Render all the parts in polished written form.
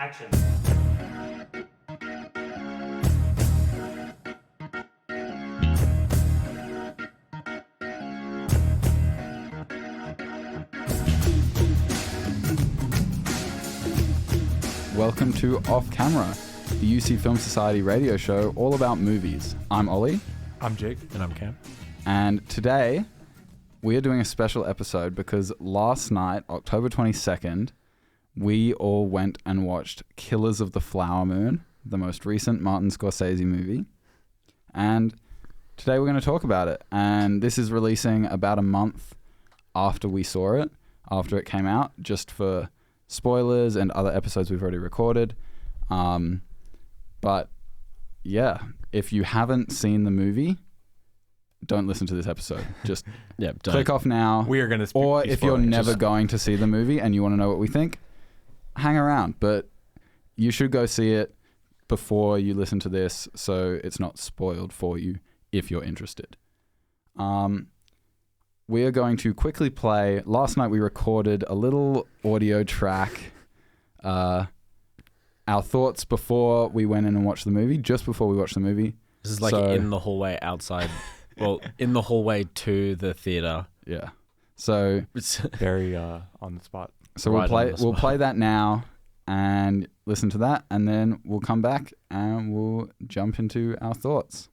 Action. Welcome to Off Camera, the UC Film Society radio show all about movies. I'm Ollie. I'm Jake. And I'm Cam. And today we are doing a special episode because last night, October 22nd, we all went and watched Killers of the Flower Moon, the most recent Martin Scorsese movie. And today we're going to talk about it. And this is releasing about a month after we saw it, after it came out, just for spoilers and other episodes we've already recorded. But yeah, if you haven't seen the movie, don't listen to this episode. Just click off now. We are going to Or if you're never going to see the movie and you want to know what we think, hang around. But you should go see it before you listen to this so it's not spoiled for you if you're interested. We are going to quickly play. Last night we recorded a little audio track. Our thoughts before we went in and watched the movie, just before we watched the movie. This is like in the hallway outside. Well, in the hallway to the theater. Yeah. So it's very on the spot. So we'll play that now and listen to that, and then we'll come back and we'll jump into our thoughts.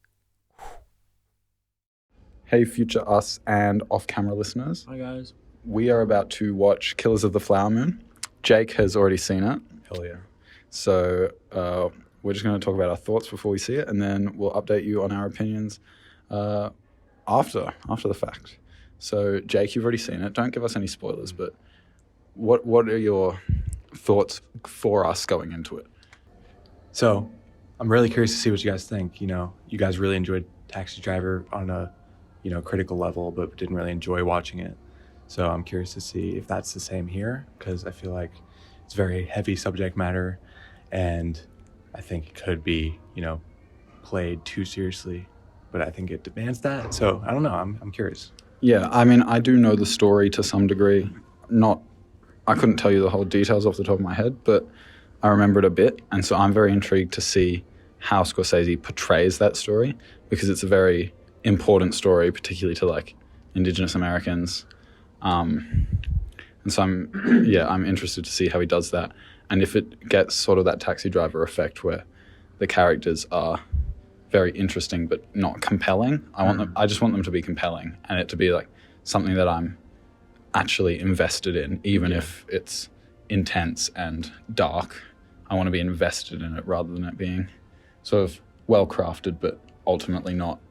Hey, future us and off-camera listeners. Hi, guys. We are about to watch Killers of the Flower Moon. Jake has already seen it. Hell yeah. So we're just going to talk about our thoughts before we see it, and then we'll update you on our opinions after the fact. So, Jake, you've already seen it. Don't give us any spoilers, but what are your thoughts for us going into it? So, I'm really curious to see what you guys think. You know, you guys really enjoyed Taxi Driver on a critical level, but didn't really enjoy watching it. So I'm curious to see if that's the same here, because I feel like it's very heavy subject matter, and I think it could be, played too seriously, but I think it demands that. So I don't know. I'm curious. Yeah, I mean, I do know the story to some degree. I couldn't tell you the whole details off the top of my head, but I remember it a bit, and so I'm very intrigued to see how Scorsese portrays that story, because it's a very important story, particularly to like Indigenous Americans, and so I'm interested to see how he does that, and if it gets sort of that Taxi Driver effect where the characters are very interesting but not compelling. I just want them to be compelling, and it to be like something that I'm actually invested in, even if it's intense and dark. I want to be invested in it rather than it being sort of well crafted but ultimately not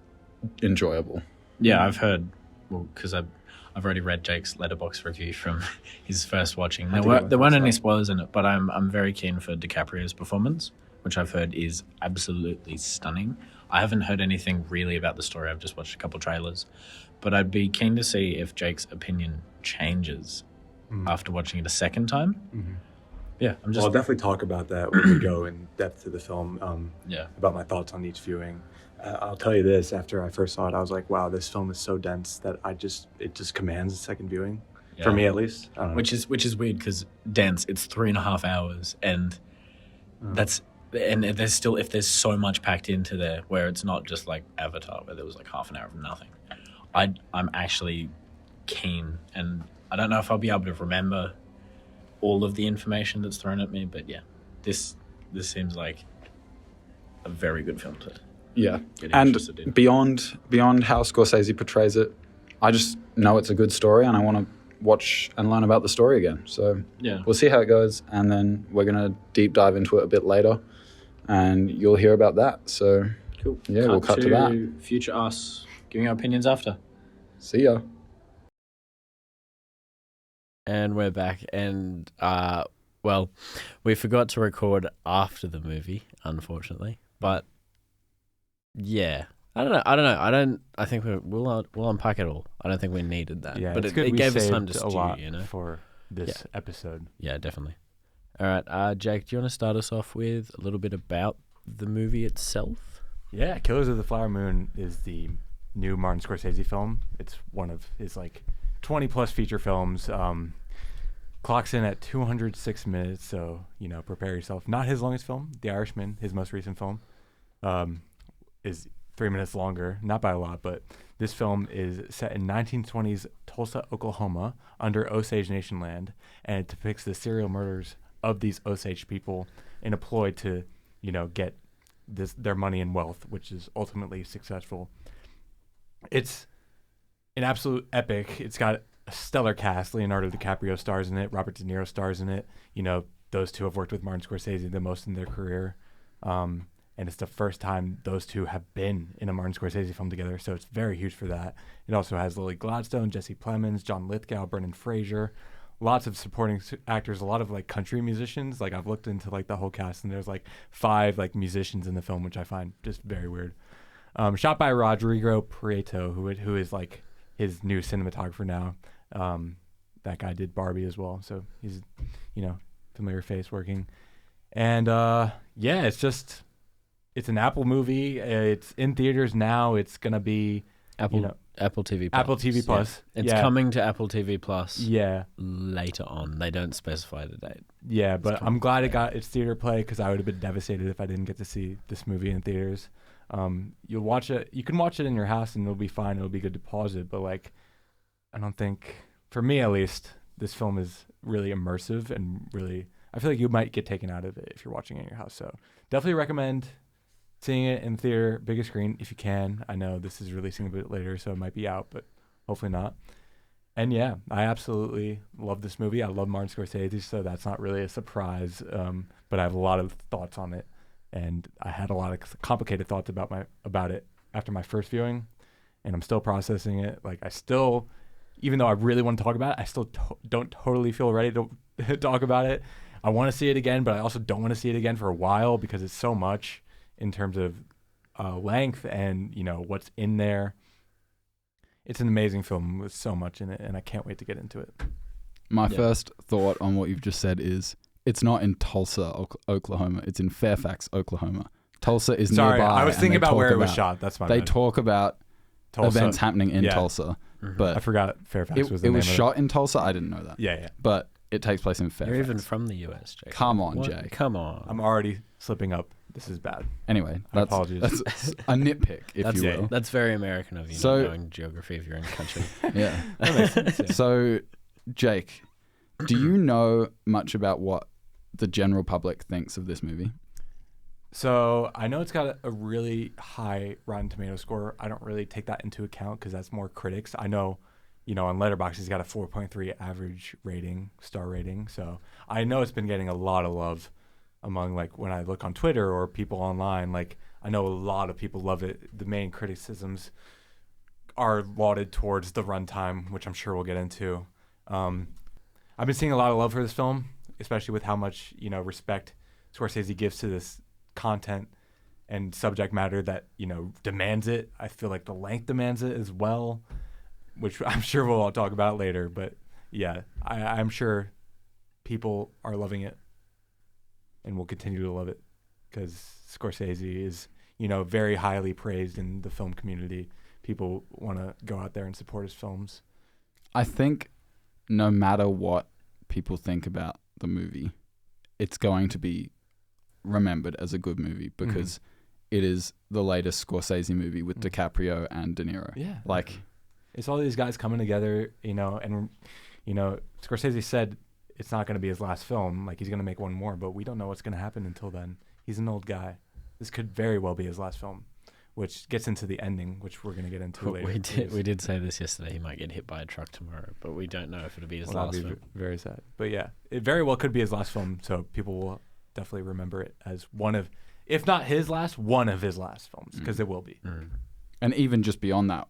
enjoyable. Yeah, I've heard, because I've already read Jake's Letterboxd review from his first watching. There weren't any spoilers in it, but I'm very keen for DiCaprio's performance, which I've heard is absolutely stunning. I haven't heard anything really about the story. I've just watched a couple trailers, but I'd be keen to see if Jake's opinion changes after watching it a second time. Mm-hmm. Yeah, I'll definitely talk about that when we go in depth to the film. About my thoughts on each viewing. I'll tell you this, after I first saw it, I was like, wow, this film is so dense that it just commands a second viewing, for me at least. I don't know. Which is weird, because dense, it's 3.5 hours, and there's still, if there's so much packed into there, where it's not just like Avatar, where there was like half an hour of nothing. I'm actually keen, and I don't know if I'll be able to remember all of the information that's thrown at me, but yeah, this seems like a very good film to get interested in. Beyond how Scorsese portrays it, I just know it's a good story, and I want to watch and learn about the story again. So we'll see how it goes, and then we're going to deep dive into it a bit later, and you'll hear about that. So cool. Yeah, we'll cut to that. Future us giving our opinions after. See ya. And we're back, and we forgot to record after the movie, unfortunately, but yeah, I don't know. I think we'll unpack it all. I don't think we needed that. Yeah, but it gave us time to a lot stew, for this episode. Yeah, definitely. All right, Jake, do you want to start us off with a little bit about the movie itself? Yeah, Killers of the Flower Moon is the new Martin Scorsese film. It's one of his 20 plus feature films. clocks in at 206 minutes, so, prepare yourself. Not his longest film. The Irishman, his most recent film, is 3 minutes longer, not by a lot, but this film is set in 1920s Tulsa, Oklahoma, under Osage Nation land, and it depicts the serial murders of these Osage people in a ploy to, get their money and wealth, which is ultimately successful. It's an absolute epic. It's got a stellar cast. Leonardo DiCaprio stars in it. Robert De Niro stars in it. Those two have worked with Martin Scorsese the most in their career. And it's the first time those two have been in a Martin Scorsese film together, so it's very huge for that. It also has Lily Gladstone, Jesse Plemons, John Lithgow, Brendan Fraser, lots of supporting actors, a lot of like country musicians. Like I've looked into like the whole cast, and there's like 5 like musicians in the film, which I find just very weird. Shot by Rodrigo Prieto, who is like his new cinematographer now. That guy did Barbie as well, so he's familiar face working. And it's an Apple movie. It's in theaters now. It's gonna be Apple TV Plus. Apple TV Plus. Yeah. It's coming to Apple TV Plus. Yeah. Later on, they don't specify the date. Yeah, but I'm glad it got its theater play because I would have been devastated if I didn't get to see this movie in theaters. You'll watch it. You can watch it in your house and it'll be fine. It'll be good to pause it. But like, I don't think, for me at least, this film is really immersive and really. I feel like you might get taken out of it if you're watching it in your house. So definitely recommend seeing it in theater, biggest screen, if you can. I know this is releasing a bit later, so it might be out, but hopefully not. And yeah, I absolutely love this movie. I love Martin Scorsese, so that's not really a surprise. But I have a lot of thoughts on it, and I had a lot of complicated thoughts about it after my first viewing, and I'm still processing it. Like I still, even though I really want to talk about it, I still don't totally feel ready to talk about it. I want to see it again, but I also don't want to see it again for a while because it's so much in terms of length and what's in there. It's an amazing film with so much in it, and I can't wait to get into it. My first thought on what you've just said is it's not in Tulsa, Oklahoma. It's in Fairfax, Oklahoma. Tulsa is nearby. I was thinking about where it was shot. That's my bad. They talk about Tulsa. Events happening in Tulsa, but I forgot Fairfax was the name it was of it. shot in Tulsa. I didn't know that. Yeah. But it takes place in Fairfax. You're even from the US, Jake. Come on, Jake. Come on. I'm already slipping up. This is bad. Anyway, apologies. That's a nitpick, if you will. That's very American of you, not knowing geography of your own country. Yeah. That makes sense, yeah. So, Jake, do you know much about what the general public thinks of this movie? So I know it's got a really high Rotten Tomato score. I don't really take that into account because that's more critics. I know, on Letterboxd, it's got a 4.3 average star rating. So I know it's been getting a lot of love among, like, when I look on Twitter or people online. Like, I know a lot of people love it. The main criticisms are lauded towards the runtime, which I'm sure we'll get into. I've been seeing a lot of love for this film, especially with how much, respect Scorsese gives to this content and subject matter that, demands it. I feel like the length demands it as well, which I'm sure we'll all talk about later. But yeah, I'm sure people are loving it and will continue to love it because Scorsese is, very highly praised in the film community. People want to go out there and support his films. I think no matter what people think about the movie, it's going to be remembered as a good movie because it is the latest Scorsese movie with DiCaprio and De Niro. Yeah. Like, it's all these guys coming together, and, Scorsese said it's not going to be his last film. Like, he's going to make one more, but we don't know what's going to happen until then. He's an old guy. This could very well be his last film, which gets into the ending, which we're going to get into later. We did say this yesterday. He might get hit by a truck tomorrow, but we don't know if it'll be his last film. Very sad. But yeah, it very well could be his last film, so people will definitely remember it as one of, if not his last, one of his last films, because it will be. And even just beyond that,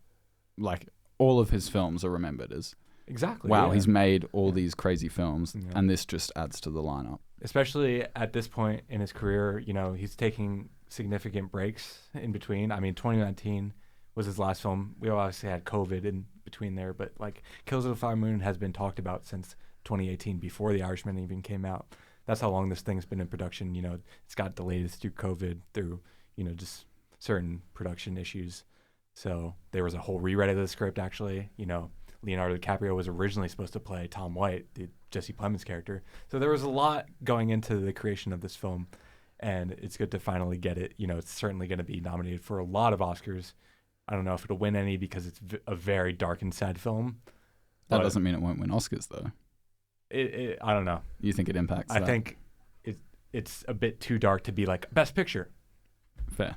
like, all of his films are remembered as, exactly. Wow, he's made all these crazy films, and this just adds to the lineup. Especially at this point in his career, he's taking significant breaks in between. I mean, 2019 was his last film. We obviously had COVID in between there, but like Killers of the Flower Moon has been talked about since 2018, before The Irishman even came out. That's how long this thing's been in production. It's got delayed through COVID, through, just certain production issues. So there was a whole rewrite of the script, actually, Leonardo DiCaprio was originally supposed to play Tom White, the Jesse Plemons character. So there was a lot going into the creation of this film, and it's good to finally get it. You know, it's certainly going to be nominated for a lot of Oscars. I don't know if it'll win any because it's a very dark and sad film. That doesn't mean it won't win Oscars, though. I don't know. You think it impacts I that? think it's a bit too dark to be like Best Picture. Fair.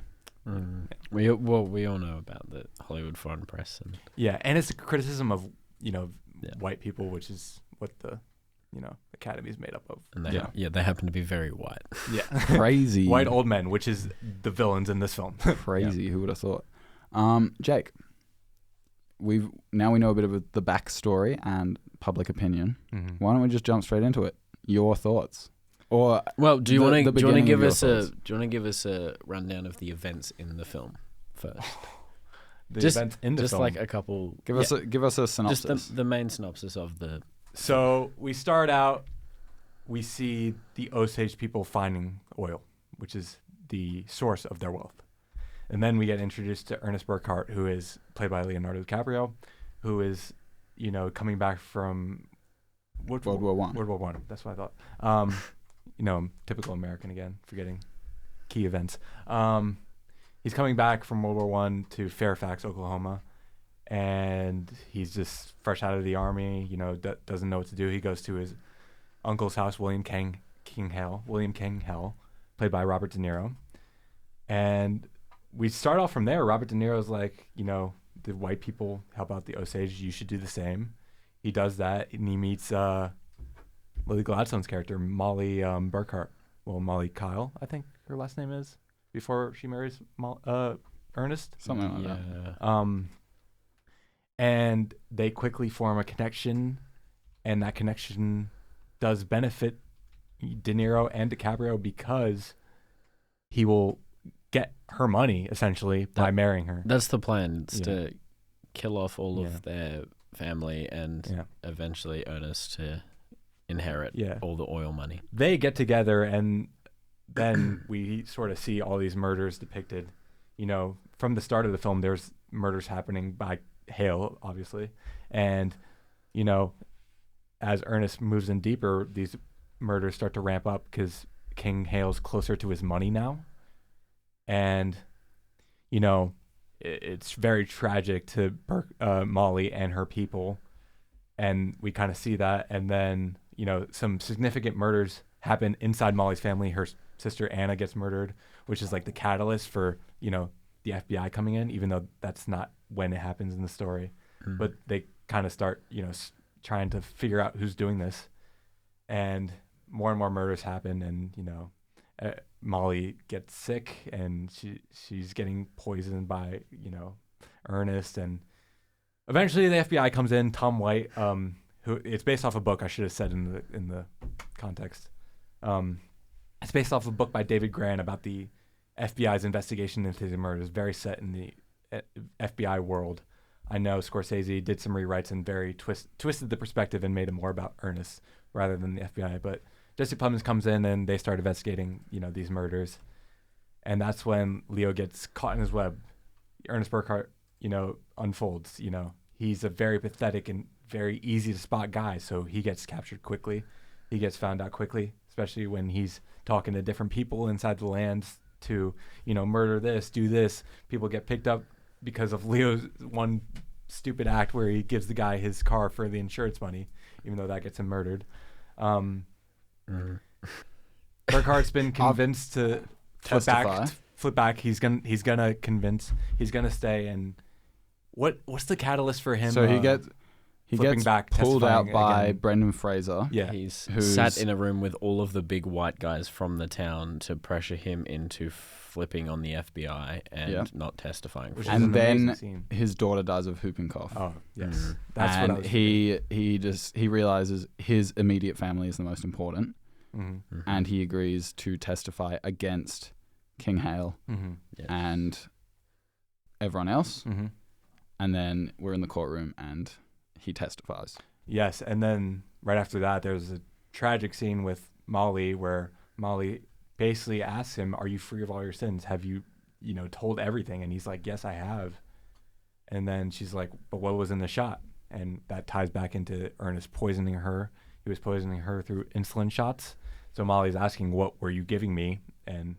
We all know about the Hollywood Foreign Press and And it's a criticism of white people, which is what the Academy is made up of. and they happen to be very white. Yeah, Crazy. white old men, which is the villains in this film. Crazy. Who would have thought? Jake, we know a bit of the backstory and public opinion. Mm-hmm. Why don't we just jump straight into it? Your thoughts, or Well, do you want to give us thoughts? do you want to give us a rundown of the events in the film first? The events in the film. Like a couple. give us a synopsis. Just the main synopsis of the. So we start out, we see the Osage people finding oil, which is the source of their wealth. And then we get introduced to Ernest Burkhart, who is played by Leonardo DiCaprio, who is, coming back from World War One. World War One. That's what I thought. Typical American again, forgetting key events. He's coming back from World War One to Fairfax, Oklahoma, and he's just fresh out of the army. Doesn't know what to do. He goes to his uncle's house, William King Hale, played by Robert De Niro, and we start off from there. Robert De Niro's like, the white people help out the Osage. You should do the same. He does that, and he meets Lily Gladstone's character, Molly Burkhart. Well, Molly Kyle, I think her last name is, before she marries Ernest. Something like that. And they quickly form a connection, and that connection does benefit De Niro and DiCaprio because he will get her money essentially by marrying her. That's the plan. It's to kill off all of their family and eventually Ernest to inherit all the oil money. They get together, and then we sort of see all these murders depicted. From the start of the film, there's murders happening by Hale, obviously. And, as Ernest moves in deeper, these murders start to ramp up because King Hale's closer to his money now. And, it's very tragic to Molly and her people. And we kind of see that. And then, some significant murders happen inside Molly's family. Her sister Anna gets murdered, which is like the catalyst for, the FBI coming in, even though that's not when it happens in the story. But they kind of start, trying to figure out who's doing this. And more murders happen, and, Molly gets sick, and she's getting poisoned by, Ernest. And eventually the FBI comes in. Tom White, who it's based off a book, I should have said in the context. It's based off a book by David Grann about the FBI's investigation into the murders, very set in the FBI world. I know Scorsese did some rewrites and very twisted the perspective and made it more about Ernest rather than the FBI. But Jesse Plemons comes in, and they start investigating, these murders. And that's when Leo gets caught in his web. Ernest Burkhart, unfolds. He's a very pathetic and very easy to spot guy, so he gets captured quickly. He gets found out quickly, especially when he's talking to different people inside the lands to, murder this, do this. People get picked up because of Leo's one stupid act where he gives the guy his car for the insurance money, even though that gets him murdered. Burkhart's been convinced to flip back. He's gonna stay. And what's the catalyst for him? So he gets back, pulled out testifying by again. Brendan Fraser. Yeah, He's sat in a room with all of the big white guys from the town to pressure him into flipping on the FBI and not testifying. Which for is him. And an amazing then scene. his daughter dies of whooping cough. Oh yes, Mhm. that's and what I was he realizes his immediate family is the most important, Mm-hmm. and he agrees to testify against King Hale Mm-hmm. Yes. and everyone else. Mm-hmm. And then we're in the courtroom, and he testifies. Yes, and then right after that, there's a tragic scene with Molly where Molly basically asks him, "Are you free of all your sins? Have you, told everything?" And he's like, "Yes, I have." And then she's like, "But what was in the shot?" and that ties back into Ernest poisoning her. He was poisoning her through insulin shots. So Molly's asking, "What were you giving me?" And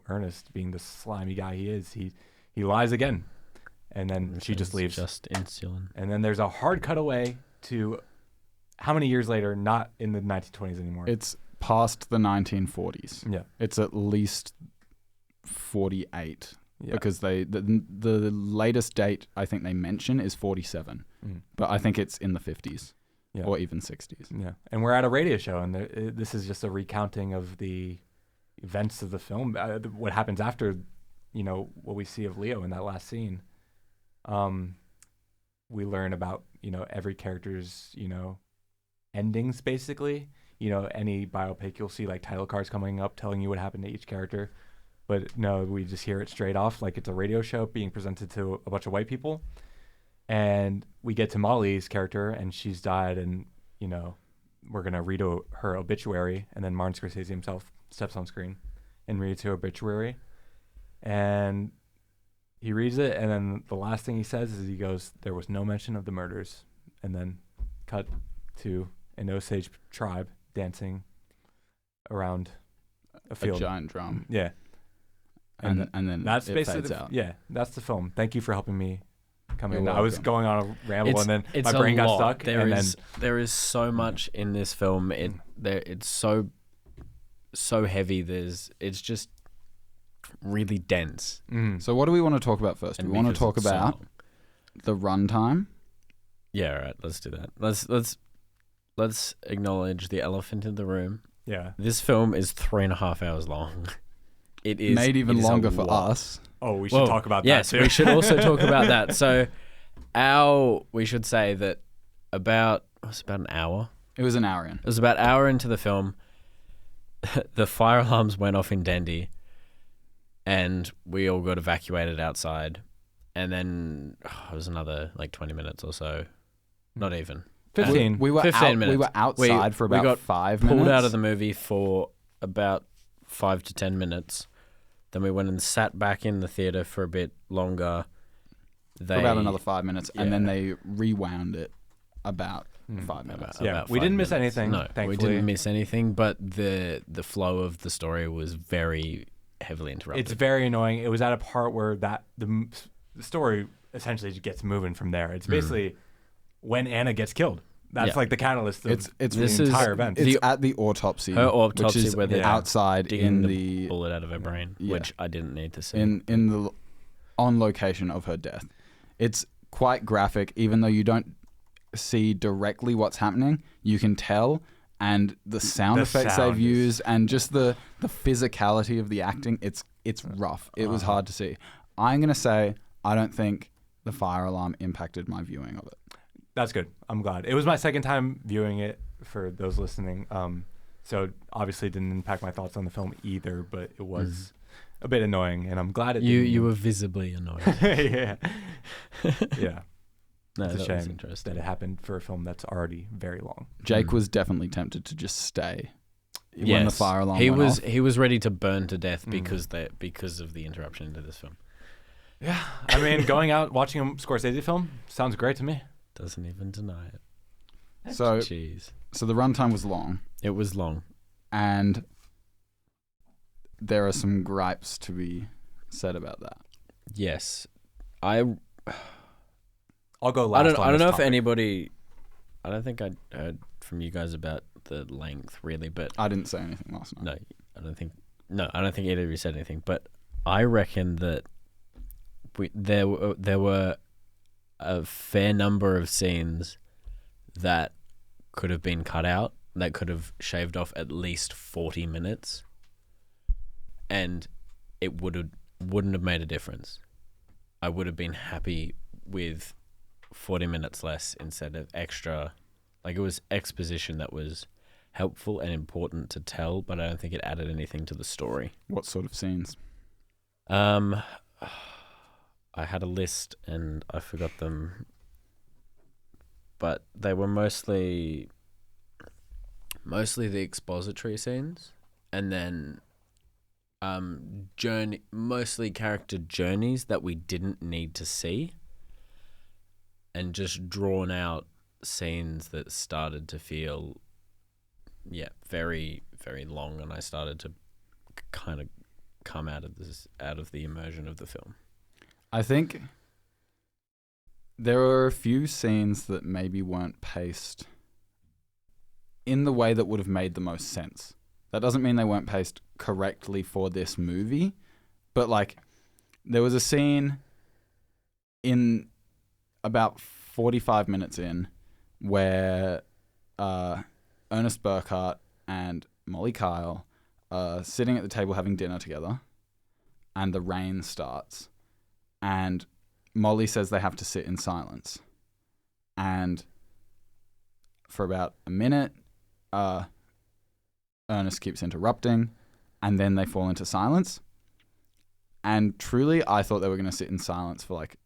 Ernest, being the slimy guy he is, he lies again, and then she just leaves. Just insulin. And then there's a hard cutaway to how many years later? Not in the 1920s anymore. It's past the 1940s. Yeah, it's at least 48 because the latest date I think they mention is 47, but I think it's in the 50s or even 60s. Yeah, and we're at a radio show, and this is just a recounting of the events of the film. What happens after, what we see of Leo in that last scene. We learn about every character's endings basically. Any biopic you'll see like title cards coming up telling you what happened to each character. But no, we just hear it straight off like it's a radio show being presented to a bunch of white people. And we get to Molly's character, and she's died, and, we're going to read her obituary. And then Martin Scorsese himself steps on screen and reads her obituary. And he reads it, and then the last thing he says is he goes, "There was no mention of the murders." And then cut to an Osage tribe dancing around a field. A giant drum. Yeah. And then that's it basically fades out. Yeah, that's the film. Thank you for helping me come in. You're I was welcome. going on a ramble, and then It's my brain a got lot. stuck. There is so much in this film. It's so heavy. It's just really dense. So what do we want to talk about first? And We want to because talk it's so about long. the runtime. Yeah, all right. Let's do that. Let's acknowledge the elephant in the room. Yeah. This film is 3.5 hours long. It is made even it is a longer for lot. us. Oh, we should talk about that. Yes, too. we should also talk about that. So, we should say that it was about an hour. It was an hour in. It was about an hour into the film. The fire alarms went off in Dendy, and we all got evacuated outside. And then it was another 20 minutes or so. Not even. 15. We were 15 minutes. We were outside for about we got 5 minutes. pulled out of the movie for about 5 to 10 minutes. Then we went and sat back in the theater for a bit longer. For about another 5 minutes, and then they rewound it about 5 minutes. About we 5 didn't miss minutes. anything. No, thankfully. we didn't miss anything, but the flow of the story was very heavily interrupted. It's very annoying. It was at a part where the story essentially just gets moving from there. It's basically when Anna gets killed. That's the catalyst of the entire event. It's at the autopsy. Her autopsy, which is where they're outside in the bullet out of her brain, which I didn't need to see. in the on location of her death. It's quite graphic, even though you don't see directly what's happening. You can tell, and the sound effects they've used, and just the physicality of the acting. It's rough. It was hard to see. I'm gonna say I don't think the fire alarm impacted my viewing of it. That's good. I'm glad. It was my second time viewing it for those listening. So obviously it didn't impact my thoughts on the film either, but it was a bit annoying, and I'm glad it didn't. You were visibly annoyed. Yeah. Yeah. No, It's a that was shame interesting. that it happened for a film that's already very long. Jake was definitely tempted to just stay when the fire alarm he went was off. he was ready to burn to death because of the interruption into this film. Yeah. I mean, going out watching a Scorsese film sounds great to me. Doesn't even deny it. So Jeez. So the runtime was long, It was long. and there are some gripes to be said about that. Yes. I'll go last. I don't know if anybody. I don't think I heard from you guys about the length really, but I didn't say anything last night. no, I don't think either of you said anything. But I reckon that there were a fair number of scenes that could have been cut out, that could have shaved off at least 40 minutes, and it wouldn't have made a difference. I would have been happy with 40 minutes less instead of extra. Like, it was exposition that was helpful and important to tell, but I don't think it added anything to the story. What sort of scenes? I had a list and I forgot them, but they were mostly the expository scenes, and then mostly character journeys that we didn't need to see. and just drawn out scenes that started to feel, very, very long, and I started to kind of come out of the immersion of the film. I think there were a few scenes that maybe weren't paced in the way that would have made the most sense. That doesn't mean they weren't paced correctly for this movie, but like there was a scene in about 45 minutes in where Ernest Burkhart and Molly Kyle are sitting at the table having dinner together, and the rain starts, and Molly says they have to sit in silence. And for about a minute, Ernest keeps interrupting, and then they fall into silence. And truly, I thought they were going to sit in silence for like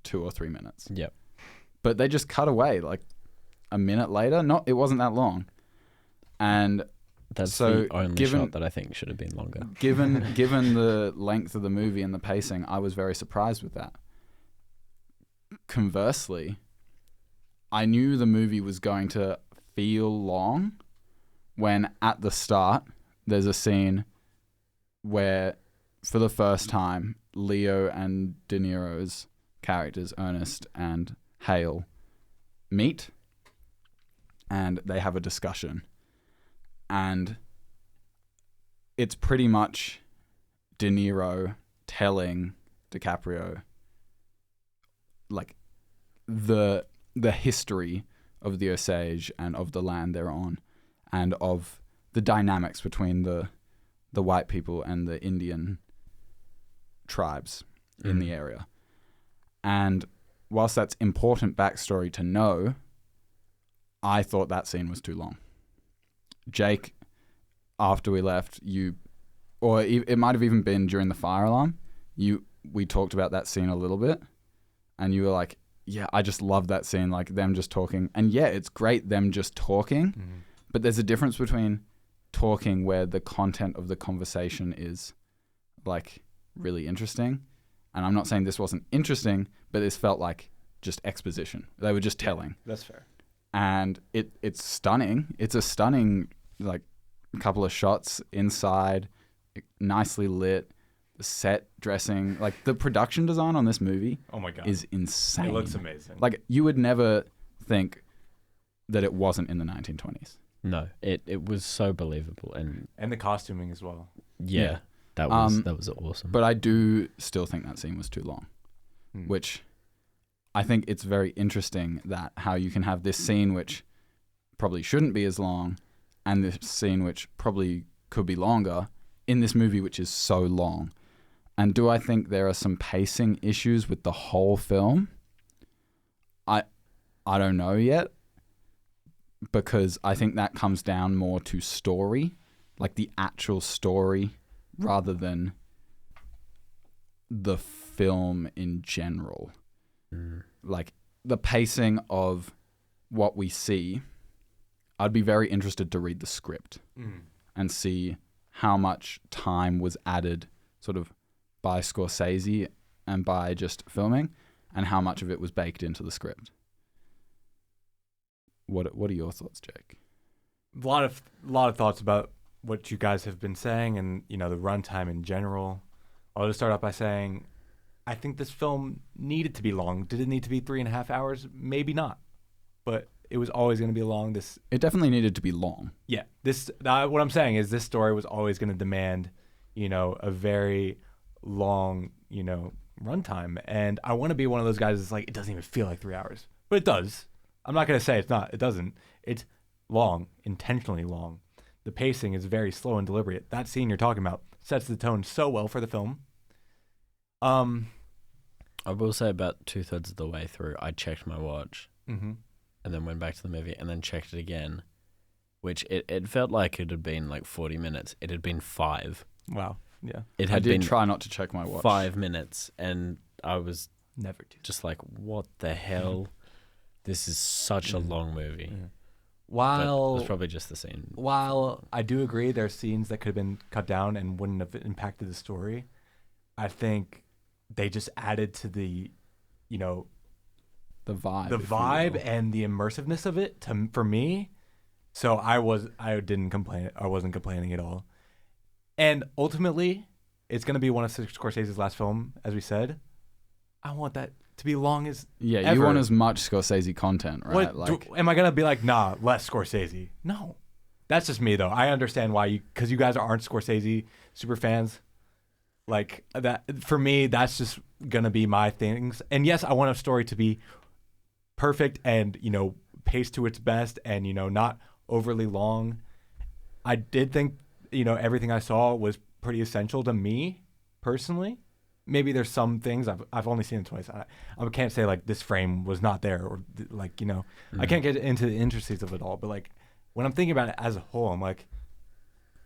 2 or 3 minutes. Yep. But they just cut away like a minute later. It wasn't that long. And that's so the only shot that I think should have been longer. Given the length of the movie and the pacing, I was very surprised with that. Conversely, I knew the movie was going to feel long when at the start there's a scene where for the first time Leo and De Niro's characters, Ernest and Hale, meet and they have a discussion. And it's pretty much De Niro telling DiCaprio like the history of the Osage and of the land they're on, and of the dynamics between the white people and the Indian tribes in the area. And whilst that's important backstory to know, I thought that scene was too long. Jake, after we left, it might have even been during the fire alarm, we talked about that scene a little bit, and you were like, yeah, I just love that scene, like them just talking. And yeah, it's great them just talking, but there's a difference between talking where the content of the conversation is like really interesting. And I'm not saying this wasn't interesting, but this felt like just exposition. They were just telling. That's fair. And it's stunning. It's a stunning like couple of shots inside, nicely lit. The set dressing, like the production design on this movie, oh my God, is insane. It looks amazing. Like you would never think that it wasn't in the 1920s. No, it was so believable, and the costuming as well. Yeah. That was awesome. But I do still think that scene was too long, which I think it's very interesting that how you can have this scene which probably shouldn't be as long, and this scene which probably could be longer in this movie which is so long. And do I think there are some pacing issues with the whole film? I don't know yet, because I think that comes down more to story, like the actual story, rather than the film in general. Like the pacing of what we see, I'd be very interested to read the script and see how much time was added sort of by Scorsese and by just filming, and how much of it was baked into the script. What are your thoughts, Jake? A lot of thoughts about what you guys have been saying, and the runtime in general. I'll just start off by saying, I think this film needed to be long. Did it need to be 3.5 hours? Maybe not, but it was always going to be long. It definitely needed to be long. Yeah. What I'm saying is this story was always going to demand, a very long, runtime. And I want to be one of those guys that's like, it doesn't even feel like 3 hours, but it does. I'm not going to say it's not. It doesn't. It's long, intentionally long. The pacing is very slow and deliberate. That scene you're talking about sets the tone so well for the film. I will say about 2/3 of the way through, I checked my watch and then went back to the movie and then checked it again, which it felt like it had been like 40 minutes. It had been 5. Wow. Yeah. I did try not to check my watch. 5 minutes, and I was never just like, what the hell? This is such a long movie. Yeah. But it While was probably just the scene. While I do agree there are scenes that could have been cut down and wouldn't have impacted the story, I think they just added to the, The vibe. the vibe and the immersiveness of it for me. So I didn't complain. I wasn't complaining at all. And ultimately, it's going to be one of Scorsese's last film, as we said. I want that to be long as Yeah, ever. you want as much Scorsese content, right? Am I going to be like, nah, less Scorsese? No. That's just me, though. I understand why because you guys aren't Scorsese super fans. Like, that for me, that's just going to be my things. And yes, I want a story to be perfect and, paced to its best and, not overly long. I did think, everything I saw was pretty essential to me personally. Maybe there's some things I've only seen it twice. I can't say like this frame was not there or like, I can't get into the intricacies of it all. But like when I'm thinking about it as a whole, I'm like,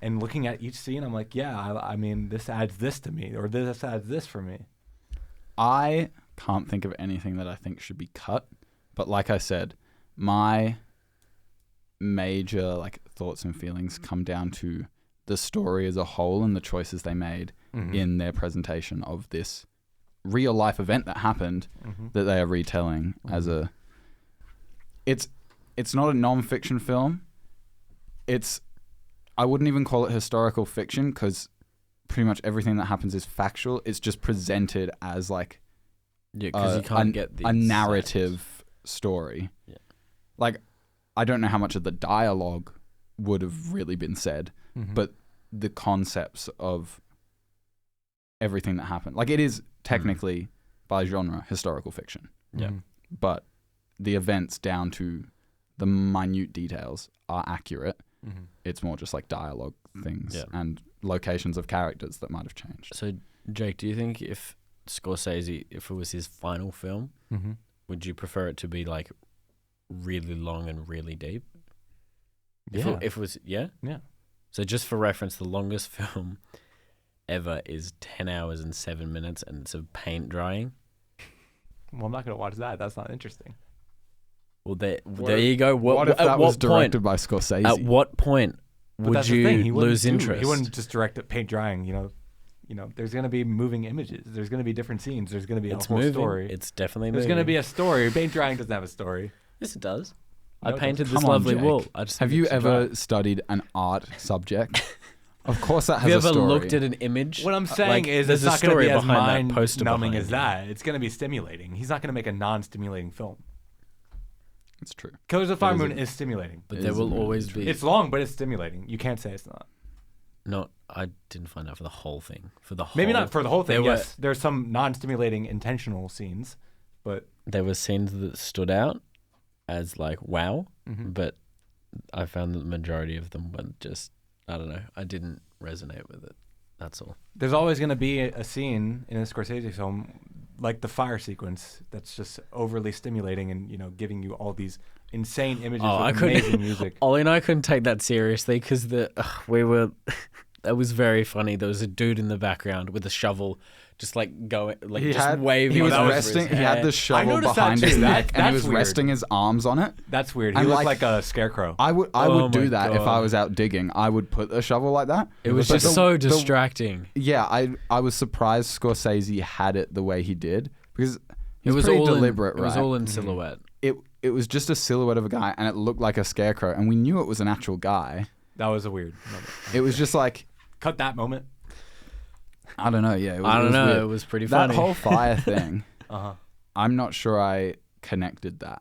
and looking at each scene, I'm like, yeah, I mean, this adds this to me or this adds this for me. I can't think of anything that I think should be cut. But like I said, my major thoughts and feelings come down to the story as a whole and the choices they made in their presentation of this real life event that happened that they are retelling as a it's not a non-fiction film. I wouldn't even call it historical fiction because pretty much everything that happens is factual. It's just presented as because you can't get the a narrative story. Yeah. I don't know how much of the dialogue would have really been said, but the concepts of everything that happened. It is technically, by genre, historical fiction. Yeah. But the events down to the minute details are accurate. It's more just dialogue things and locations of characters that might have changed. So, Jake, do you think if Scorsese, if it was his final film, would you prefer it to be really long and really deep? If it was, yeah? Yeah. So just for reference, the longest film ever is 10 hours and 7 minutes, and it's of paint drying. Well, I'm not going to watch that. That's not interesting. Well, there you go. What if that was directed by Scorsese? At what point would you lose interest? He wouldn't just direct it paint drying, there's going to be moving images. There's going to be different scenes. There's going to be a whole story. It's definitely There's moving. going to be a story. Paint drying doesn't have a story. Yes, it does. No, I painted Come this on, lovely Jake. wall. Have you ever studied an art subject? Of course that Have you has a ever story. looked at an image? What I'm saying is there's it's a not going to story be as behind that poster mind-numbing behind as you. that. It's going to be stimulating. He's not going to make a non-stimulating film. It's true. Killers of the Flower is Moon a- is stimulating. But It there is will really always true. be. It's long, but it's stimulating. You can't say it's not. Not. I didn't find out for the whole thing. For the whole. Maybe not for the whole thing. There were- Yes, there's some non-stimulating intentional scenes, but There were scenes that stood out as wow, but I found that the majority of them were just, I don't know. I didn't resonate with it. That's all. there's always going to be a scene in a Scorsese film, like the fire sequence, that's just overly stimulating and giving you all these insane images with amazing music. Ollie and I couldn't take that seriously because we were. That was very funny. There was a dude in the background with a shovel, just going, waving. He was over resting. his He had head. the shovel noticed that behind his too. neck, and he That's was weird. resting his arms on it. That's weird. He And looked like- like a scarecrow. I would Oh do my that if God. I was out digging. I would put a shovel like that. It was But just so distracting. Yeah, I was surprised Scorsese had it the way he did because It was pretty all deliberate, It was right? all in silhouette. It was just a silhouette of a guy, and it looked like a scarecrow, and we knew it was an actual guy. That was a weird moment. It was just Cut that moment. I don't know. Yeah, I don't was know. weird. It was pretty That funny. whole fire thing. Uh-huh. I'm not sure I connected that.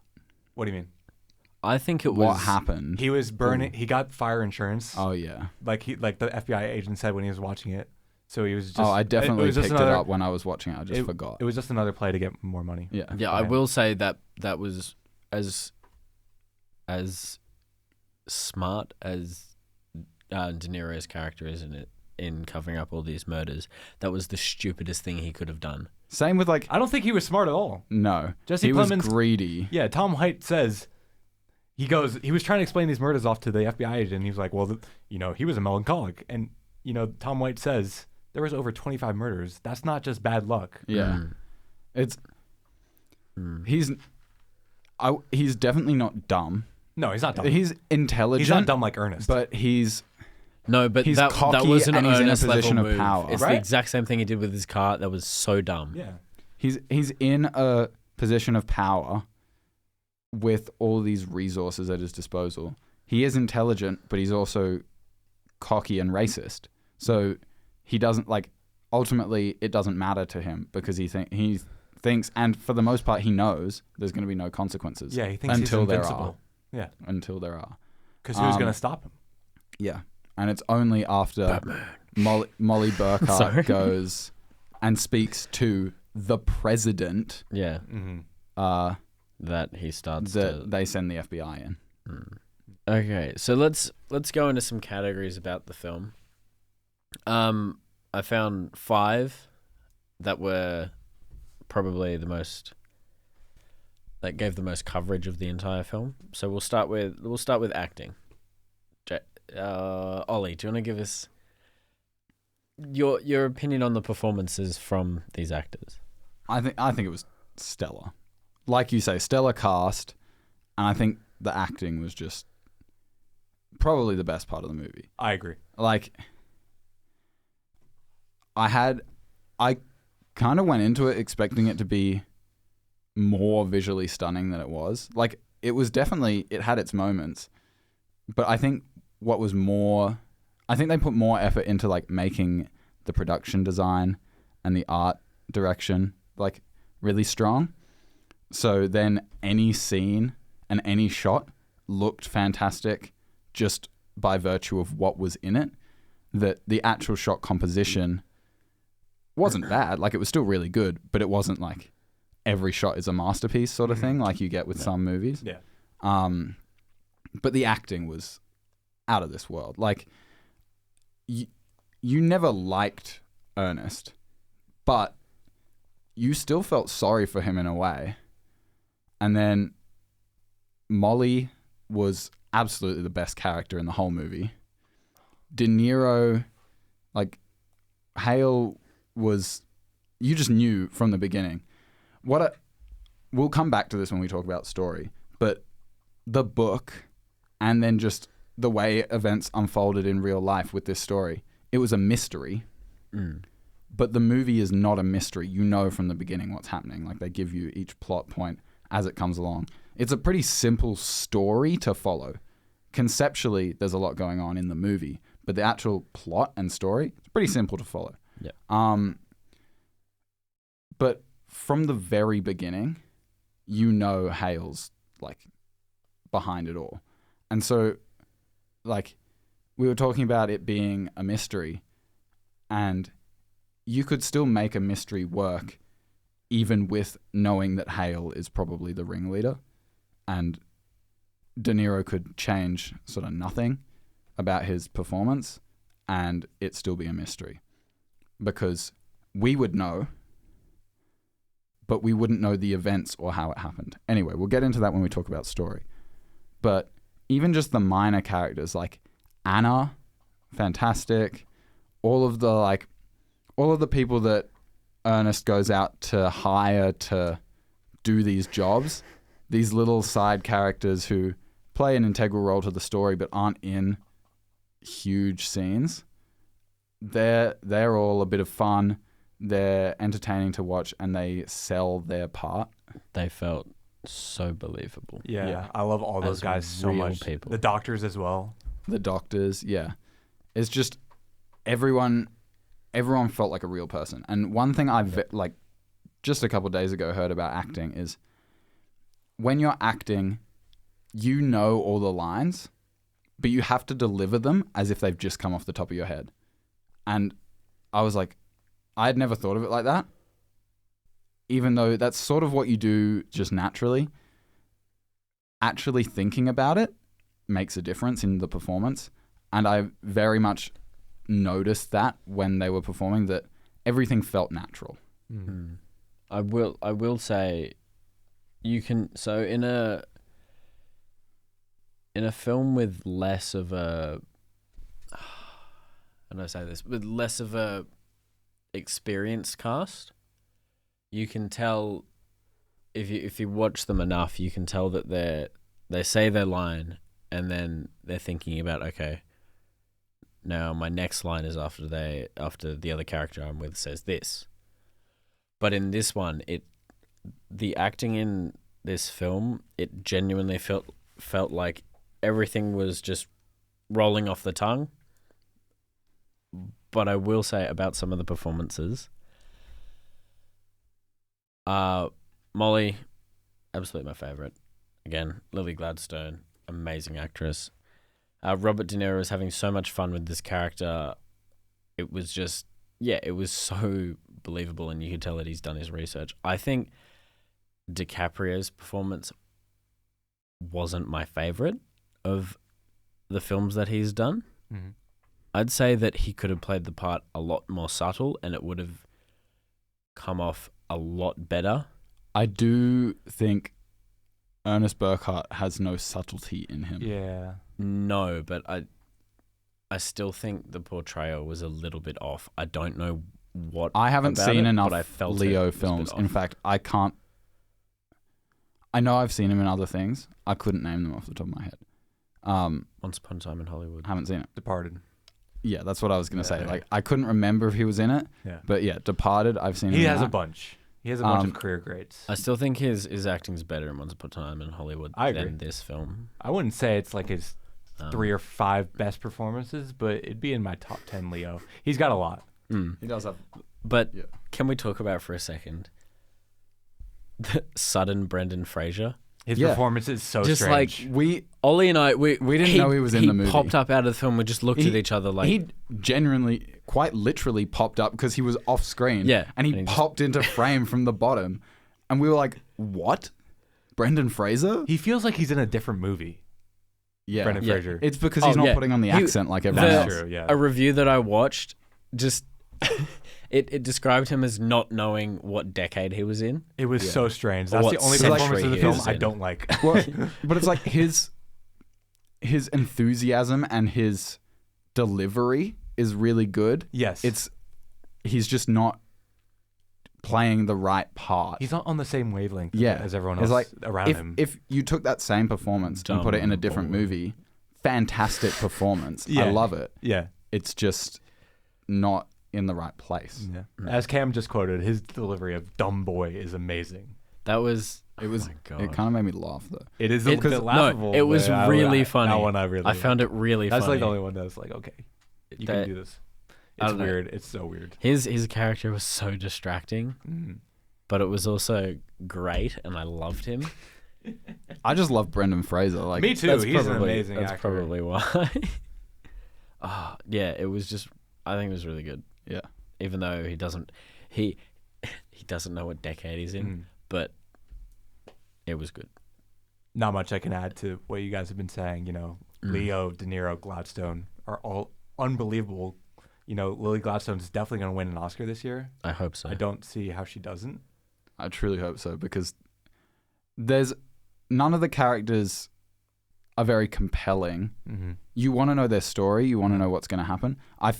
What do you mean? I think it was What happened? He was burning. He got fire insurance. Oh yeah. Like the FBI agent said when he was watching it. So he was just. I definitely was just picked it up when I was watching it. I just forgot. It was just another play to get more money. Yeah. Yeah, I Okay. will say that was as smart as De Niro's character is in covering up all these murders. That was the stupidest thing he could have done. Same with I don't think he was smart at all. no. Jesse he was Plemons- greedy. Yeah, Tom White says. He was trying to explain these murders off to the FBI agent. And he was like, well, he was a melancholic. And, Tom White says there was over 25 murders. That's not just bad luck. Yeah. It's he's definitely not dumb. No, he's not dumb. He's intelligent. He's not dumb like Ernest. But he's No, but He's that cocky was an and he's in a earnest level position of move. power. It's Right? the exact same thing he did with his car. That was so dumb. yeah. he's in a position of power with all these resources at his disposal, he is intelligent, but he's also cocky and racist. So he doesn't ultimately it doesn't matter to him because he thinks, and for the most part he knows there's going to be no consequences. Yeah, he thinks until he's there invincible. are. Yeah, until there are. because who's going to stop him? Yeah, and it's only after Molly Burkhart goes and speaks to the president. Yeah. Mm-hmm. That he starts They send the FBI in. Okay, so let's go into some categories about the film. I found 5 that were probably the most that gave the most coverage of the entire film. So we'll start with acting. Ollie, do you want to give us your opinion on the performances from these actors? I think it was stellar. Like you say, stellar cast, and I think the acting was just probably the best part of the movie. I agree. Like, I kind of went into it expecting it to be more visually stunning than it was. Like, it had its moments, but I think they put more effort into like making the production design and the art direction like really strong. So then any scene and any shot looked fantastic just by virtue of what was in it. That the actual shot composition wasn't bad. Like, it was still really good, but it wasn't like every shot is a masterpiece sort of thing like you get with some movies. Yeah. But the acting was out of this world. Like, you never liked Ernest, but you still felt sorry for him in a way. And then Molly was absolutely the best character in the whole movie. De Niro, like, Hale was, you just knew from the beginning. We'll come back to this when we talk about story, but the book and then just the way events unfolded in real life with this story, it was a mystery. But the movie is not a mystery. You know from the beginning what's happening. Like, they give you each plot point as it comes along. It's a pretty simple story to follow. Conceptually, there's a lot going on in the movie, but the actual plot and story, it's pretty simple to follow. Yeah. But from the very beginning, you know Hale's like behind it all. And so, like, we were talking about it being a mystery, and you could still make a mystery work even with knowing that Hale is probably the ringleader, and De Niro could change sort of nothing about his performance and it still be a mystery, because we would know, but we wouldn't know the events or how it happened. Anyway, we'll get into that when we talk about story. But even just the minor characters, like Anna, fantastic. All of the people that Ernest goes out to hire to do these jobs, these little side characters who play an integral role to the story but aren't in huge scenes. They're all a bit of fun. They're entertaining to watch, and they sell their part. They felt so believable. Yeah. I love all those As guys so real much. people. The doctors as well. The doctors, yeah. It's just everyone felt like a real person. And one thing like just a couple of days ago heard about acting is when you're acting, you know all the lines, but you have to deliver them as if they've just come off the top of your head. And I was like, I had never thought of it like that, even though that's sort of what you do just naturally. Actually thinking about it makes a difference in the performance. And I very much noticed that when they were performing, that everything felt natural. Mm. I will say, you can, so in a film with less of a, how do I say this, with less of a experienced cast, you can tell, if you watch them enough, you can tell that they say their line and then they're thinking about, okay, now my next line is after the other character I'm with says this. But in this one, the acting in this film, it genuinely felt like everything was just rolling off the tongue. But I will say about some of the performances, Molly, absolutely my favorite. Again, Lily Gladstone, amazing actress. Robert De Niro was having so much fun with this character. It was just, it was so believable, and you could tell that he's done his research. I think DiCaprio's performance wasn't my favorite of the films that he's done. Mm-hmm. I'd say that he could have played the part a lot more subtle, and it would have come off a lot better. I do think Ernest Burkhart has no subtlety in him. Yeah. No, but I still think the portrayal was a little bit off. I don't know what. I haven't about seen it, enough but I felt Leo it was a bit films. In off. fact, I can't. I know I've seen him in other things. I couldn't name them off the top of my head. Once Upon a Time in Hollywood. Haven't seen it. Departed. Yeah, that's what I was gonna say. Yeah. Like, I couldn't remember if he was in it. Yeah. But yeah, Departed. I've seen. He him in has a that. bunch. He has a bunch of career greats. I still think his acting's better in Once Upon a Time in Hollywood I agree. than this film. I wouldn't say it's like his Um, 3 or 5 best performances, but it'd be in my top 10 Leo. He's got a lot. He does have. But Yeah. can we talk about for a second the sudden Brendan Fraser? His Yeah. performance is so Just strange. We Ollie and I, we didn't know he was in the movie. He popped up out of the film. We just looked at each other like, he genuinely, quite literally popped up because he was off screen. Yeah, and he and he just- popped into frame from the bottom, and we were like, "What? Brendan Fraser?" he feels like he's in a different movie. Yeah, Brendan Yeah. Fraser. it's because he's not putting on the He- accent like everyone That's else. true, yeah. a review that I watched just it described him as not knowing what decade he was in. It was Yeah. so strange. Or That's what the only century performance of the he film was I in. don't like. Well, but it's like his enthusiasm and his delivery is really good. Yes. He's just not playing the right part. He's not on the same wavelength Yeah. as everyone It's else like, around him. If you took that same performance and put it in a different movie, fantastic performance. Yeah. I love it. yeah. It's just not in the right place. Yeah. As Cam just quoted, his delivery of "dumb boy" is amazing. That was It was. my God. It kind of made me laugh though. It is a It- bit laughable. no, it was but really funny. That one I really I found it really That's funny. like the only one that's like, okay, you That- can do this. I It's don't know. weird. It's so weird. His character was so distracting, but it was also great, and I loved him. I just love Brendan Fraser. Like, Me too. That's He's an probably- amazing That's actor. probably why. Yeah, it was just. I think it was really good. Yeah. Even though he doesn't know what decade he's in, but it was good. Not much I can add to what you guys have been saying. You know, Leo, De Niro, Gladstone are all unbelievable. You know, Lily Gladstone's definitely going to win an Oscar this year. I hope so. I don't see how she doesn't. I truly hope so because there's none of the characters are very compelling. Mm-hmm. You want to know their story. You want to know what's going to happen. I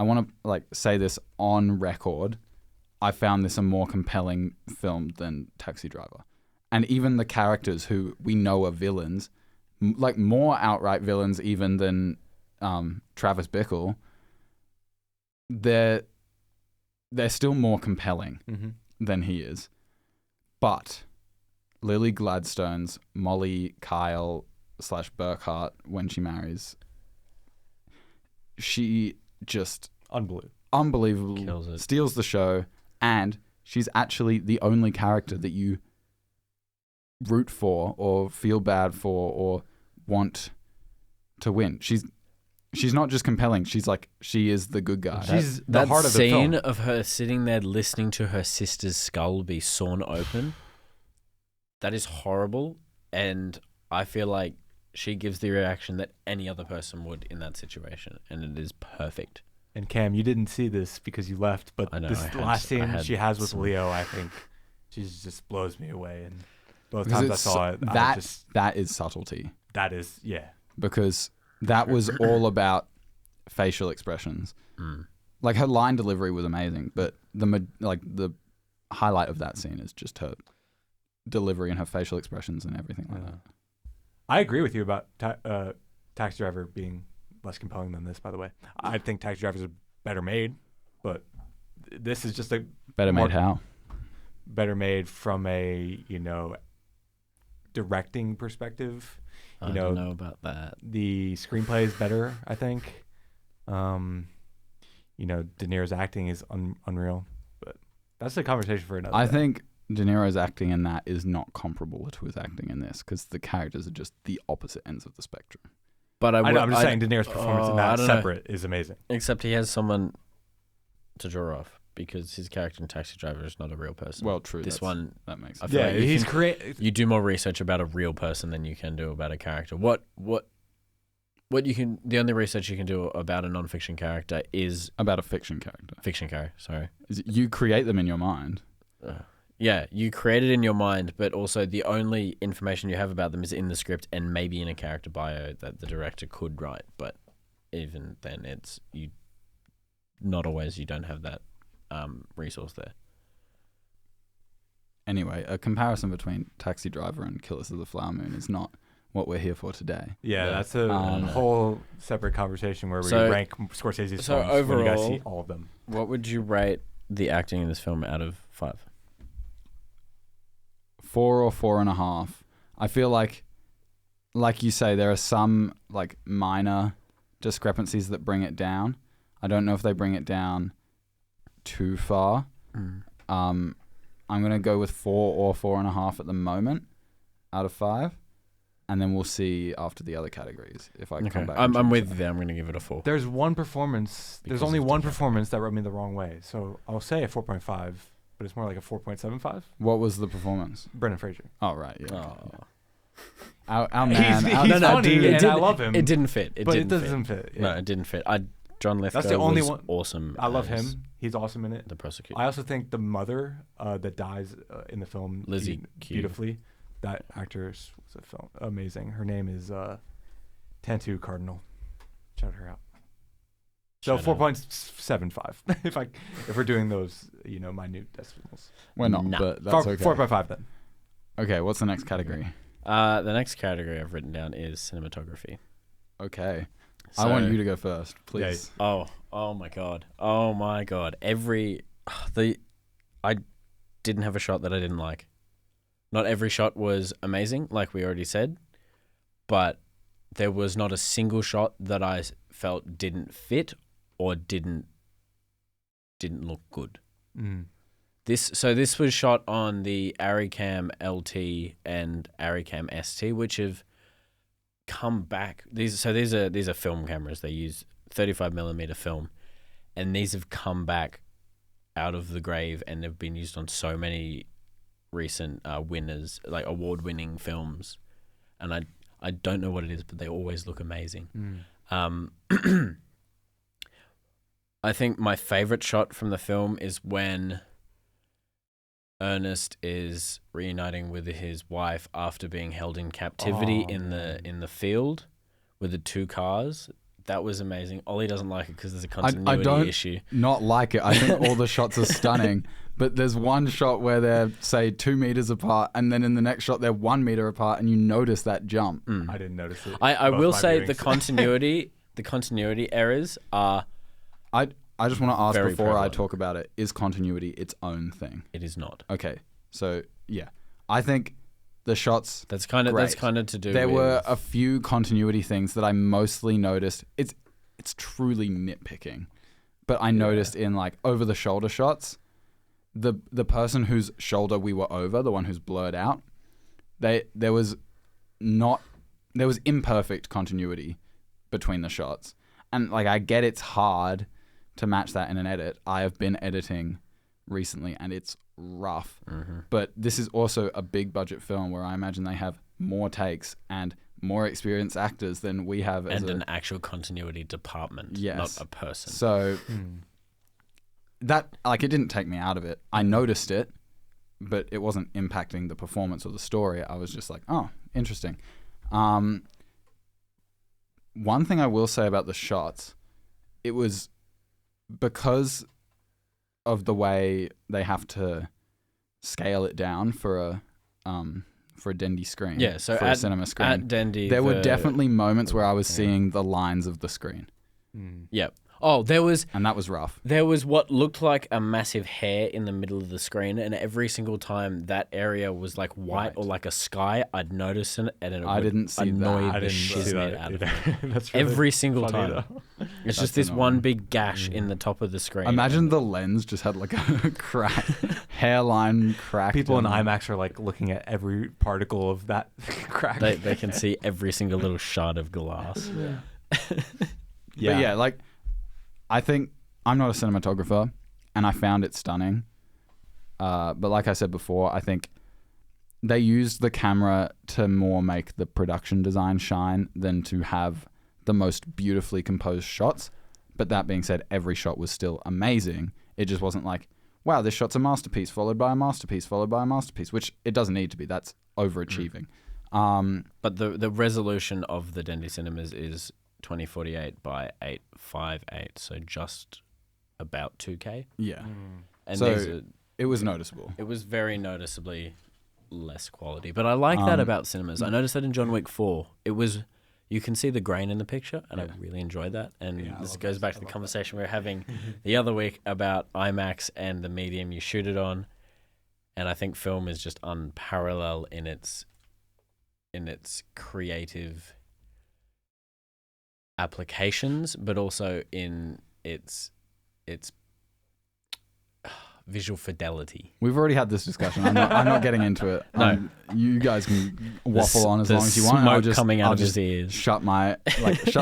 want to like say this on record. I found this a more compelling film than Taxi Driver, and even the characters who we know are villains, like more outright villains even than Travis Bickle. They're still more compelling than he is, but Lily Gladstone's Molly Kyle / Burkhart when she marries, she just unbelievable, Kills it. steals the show, and she's actually the only character that you root for or feel bad for or want to win. She's not just compelling. She is the good guy. She's the that heart of the scene film. of her sitting there listening to her sister's skull be sawn open. That is horrible, and I feel like she gives the reaction that any other person would in that situation, and it is perfect. And Cam, you didn't see this because you left, but I know, this I had- last I scene had she has with some- Leo, I think, she just blows me away. And both Because times I it's saw it, that is subtlety, that is, yeah. because that was all about facial expressions. Like her line delivery was amazing, but the highlight of that scene is just her delivery and her facial expressions and everything like that. I agree with you about Taxi Driver being less compelling than this, by the way. I think Taxi Driver is better made, but this is just a Better more- made how? better made from a, you know, directing perspective, I don't know about that. the screenplay is better, I think. De Niro's acting is unreal, but that's a conversation for another I day. think De Niro's acting in that is not comparable to his acting in this because the characters are just the opposite ends of the spectrum. But I know, I'm just saying De Niro's performance in I that don't know. separate is amazing. Except he has someone to draw off because his character in Taxi Driver is not a real person. Well, true. This one, that makes I sense. feel Yeah, like you he's can- creative. you do more research about a real person than you can do about a character. The only research you can do about a non-fiction character is About a fiction character. fiction character. Sorry. You create them in your mind. Yeah, you create it in your mind, but also the only information you have about them is in the script and maybe in a character bio that the director could write. But even then, you don't have that resource there. Anyway, a comparison between Taxi Driver and Killers of the Flower Moon is not what we're here for today. Yeah, Yeah. that's a whole separate conversation where we So- rank Scorsese's so films when you guys overall- see all of them. What would you rate the acting in this film out of 5? 4 or 4.5. I feel like you say, there are some like minor discrepancies that bring it down. I don't know if they bring it down too far. I'm gonna go with 4 or 4.5 at the moment out of 5, and then we'll see after the other categories if I come back. and I'm change with that. you there. I'm going to give it a 4. There's one performance. Because There's only of one the- performance that rubbed me the wrong way. So I'll say a 4.5, but it's more like a 4.75. What was the performance? Brendan Fraser. Oh right, yeah. Oh. Our man. He's our- funny, our dude- and I didn't- love him. It didn't fit. but it didn't doesn't fit. Yeah. No, it didn't fit. John Lithgow That's the only was one- awesome. I love as him. He's awesome in it. The prosecutor. I also think the mother that dies in the film Lizzie Q. beautifully. That actress was a film amazing. Her name is Tantu Cardinal. Shout her out. So Shout out. 4.75 if we're doing those minute decimals. We're not, Nah. but that's okay. 4.5 then. Okay, what's the next category? The next category I've written down is cinematography. Okay. I want you to go first, please. Oh my god. I didn't have a shot that I didn't like. Not every shot was amazing, like we already said, but there was not a single shot that I felt didn't fit or didn't look good. This was shot on the Aricam LT and Aricam ST, which have come back. These are film cameras. They use 35mm film, and these have come back out of the grave and have been used on so many recent winners, like award-winning films. And I don't know what it is, but they always look amazing. I think my favorite shot from the film is when Ernest is reuniting with his wife after being held in captivity in the field with the 2 cars. That was amazing. Ollie doesn't like it because there's a continuity don't issue. Not like it. I think all the shots are stunning, but there's one shot where they're, say, 2 meters apart, and then in the next shot they're 1 meter apart, and you notice that jump. I didn't notice it. I Both will my say viewings. the continuity errors are. I just want to ask Very before I prevalent. talk about it, is continuity its own thing? It is not. Okay, so yeah, I think the shots. That's kind of to do. There with, were a few continuity things that I mostly noticed. It's truly nitpicking, but I noticed in like over the shoulder shots, the person whose shoulder we were over, the one who's blurred out, there was imperfect continuity between the shots, and like I get it's hard to match that in an edit. I have been editing recently and it's rough. But this is also a big budget film where I imagine they have more takes and more experienced actors than we have as an actual continuity department, Yes. not a person. So that like it didn't take me out of it. I noticed it, but it wasn't impacting the performance or the story. I was just like, oh, interesting. One thing I will say about the shots, it was because of the way they have to scale it down for a Dendy screen. Yeah, so for a cinema screen. at Dendy, there were definitely moments where I was seeing the lines of the screen. Yep. Oh, there was rough. There was what looked like a massive hair in the middle of the screen, and every single time that area was like white or like a sky, I'd notice it, and I didn't see that. annoy I the didn't see shiznit that out of either. me. That's really Every single funny, time. though. It's just this one big gash in the top of the screen. Imagine the lens just had like a crack, hairline crack. People in IMAX are like looking at every particle of that crack. They can see every single little shard of glass. But yeah, like I think I'm not a cinematographer, and I found it stunning. But like I said before, I think they used the camera to more make the production design shine than to have the most beautifully composed shots. But that being said, every shot was still amazing. It just wasn't like, wow, this shot's a masterpiece followed by a masterpiece followed by a masterpiece, which it doesn't need to be. That's overachieving. But the resolution of the Dendy Cinemas is 2048 by 858, so just about 2K. Yeah. And So it was noticeable. it was very noticeably less quality. But I like that about cinemas. I noticed that in John Wick 4. You can see the grain in the picture, and I really enjoyed that. And this goes back to the conversation we were having the other week about IMAX and the medium you shoot it on. And I think film is just unparalleled in its creative applications, but also in its visual fidelity. We've already had this discussion. I'm not getting into it. No. You guys can waffle on as long as you want. Smoke I'll just coming out I'll of his just ears. shut my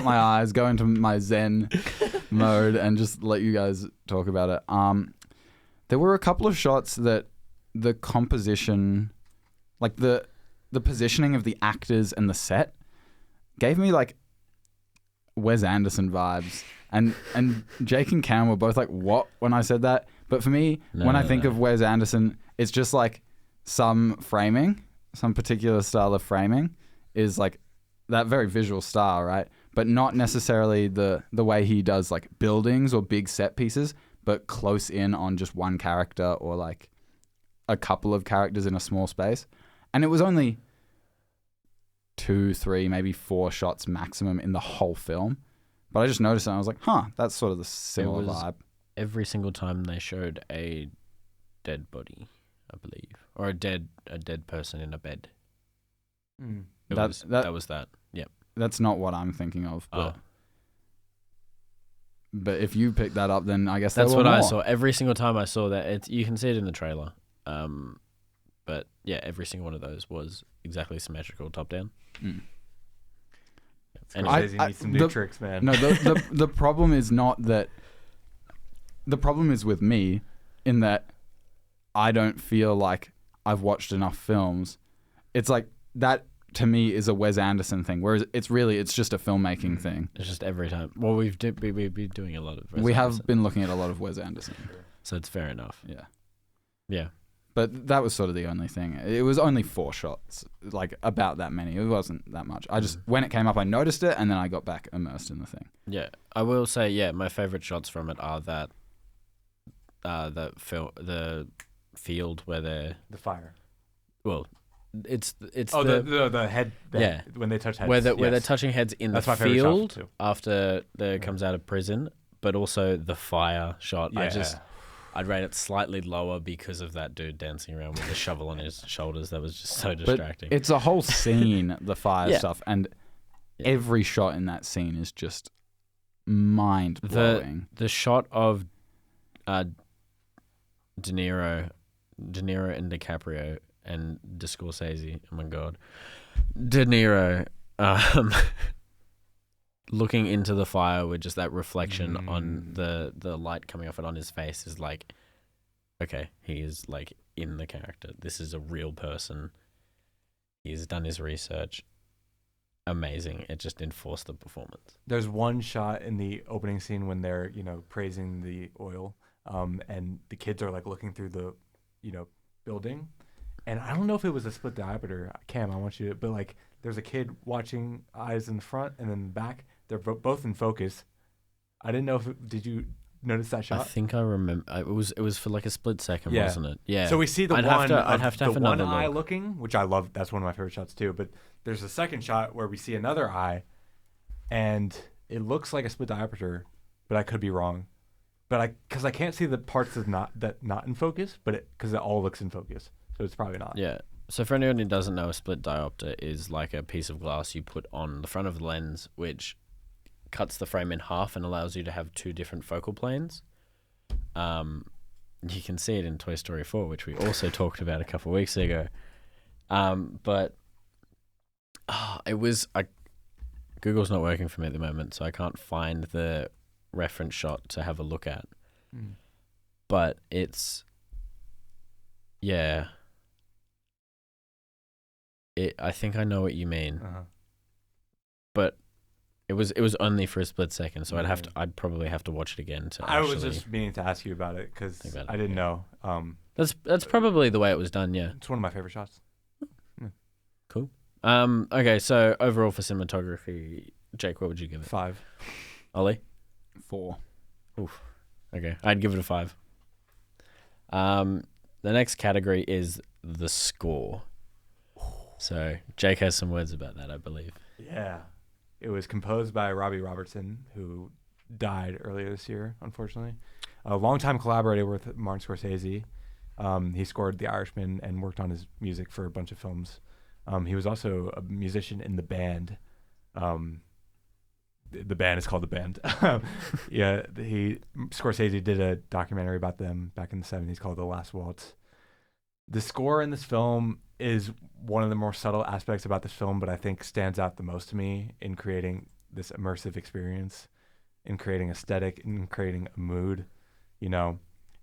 eyes, go into my Zen mode, and just let you guys talk about it. There were a couple of shots that the composition, like the positioning of the actors and the set, gave me like Wes Anderson vibes. And Jake and Cam were both like, what, when I said that? But for me, when I think of Wes Anderson, it's just like some particular style of framing is like that very visual style, right? But not necessarily the way he does like buildings or big set pieces, but close in on just one character or like a couple of characters in a small space. And it was only 2, 3, maybe 4 shots maximum in the whole film. But I just noticed it and I was like, that's sort of the similar vibe. Every single time they showed a dead body, I believe, or a dead person in a bed. That was that. Yep. That's not what I'm thinking of. But if you picked that up, then I guess that's what I saw. Every single time I saw that, you can see it in the trailer. But yeah, every single one of those was exactly symmetrical, top down. Scorsese needs some new tricks, man. No, the problem is not that. The problem is with me in that I don't feel like I've watched enough films. It's like that to me is a Wes Anderson thing, whereas it's just a filmmaking thing. It's just every time. Well, we've been doing a lot of Wes We Anderson, have been looking at a lot of Wes Anderson. so it's fair enough. Yeah. But that was sort of the only thing. It was only 4 shots, like about that many. It wasn't that much. I just, when it came up, I noticed it, and then I got back immersed in the thing. Yeah, I will say, my favorite shots from it are that the field where they're The fire. well, it's the head. When they touch heads. where they're touching heads in That's the my favorite shot, field too. after they comes out of prison, but also the fire shot. Yeah. I'd rate it slightly lower because of that dude dancing around with the shovel on his shoulders. That was just so distracting. But it's a whole scene, the fire stuff, and Yeah. every shot in that scene is just mind blowing. The shot of De Niro and DiCaprio and Scorsese. Oh my god, De Niro looking into the fire with just that reflection on the light coming off it on his face is like, okay, he is like in the character. This is a real person. He's done his research. Amazing. It just enforced the performance. There's one shot in the opening scene when they're, praising the oil, and the kids are like looking through the, building. And I don't know if it was a split diopter. Cam, I want you to, but like there's a kid watching eyes in the front and then the back. They're both in focus. I didn't know did you notice that shot? I think I remember. It was for like a split second, wasn't it? Yeah. So we see I'd have to have one another eye look. looking, which I love. That's one of my favorite shots too. But there's a second shot where we see another eye, and it looks like a split diopter, but I could be wrong. But because I can't see the parts that's not in focus, but because it all looks in focus, so it's probably not. Yeah. So for anyone who doesn't know, a split diopter is like a piece of glass you put on the front of the lens, which cuts the frame in half and allows you to have two different focal planes. You can see it in Toy Story 4, which we also talked about a couple of weeks ago. But it was Google's not working for me at the moment, so I can't find the reference shot to have a look at. But it's I think I know what you mean. But it was only for a split second, so I'd probably have to watch it again to I was just meaning to ask you about it because I didn't know. That's probably the way it was done, yeah. It's one of my favorite shots. Cool. Okay, so overall for cinematography, Jake, what would you give it? 5. Ollie? 4. Oof. Okay, I'd give it a 5. The next category is the score. So Jake has some words about that, I believe. Yeah. It was composed by Robbie Robertson, who died earlier this year, unfortunately. A longtime collaborator with Martin Scorsese. He scored The Irishman and worked on his music for a bunch of films. He was also a musician in the band. The band is called The Band. Scorsese did a documentary about them back in the 70s called The Last Waltz. The score in this film is one of the more subtle aspects about this film, but I think stands out the most to me in creating this immersive experience, in creating aesthetic, in creating a mood. You know,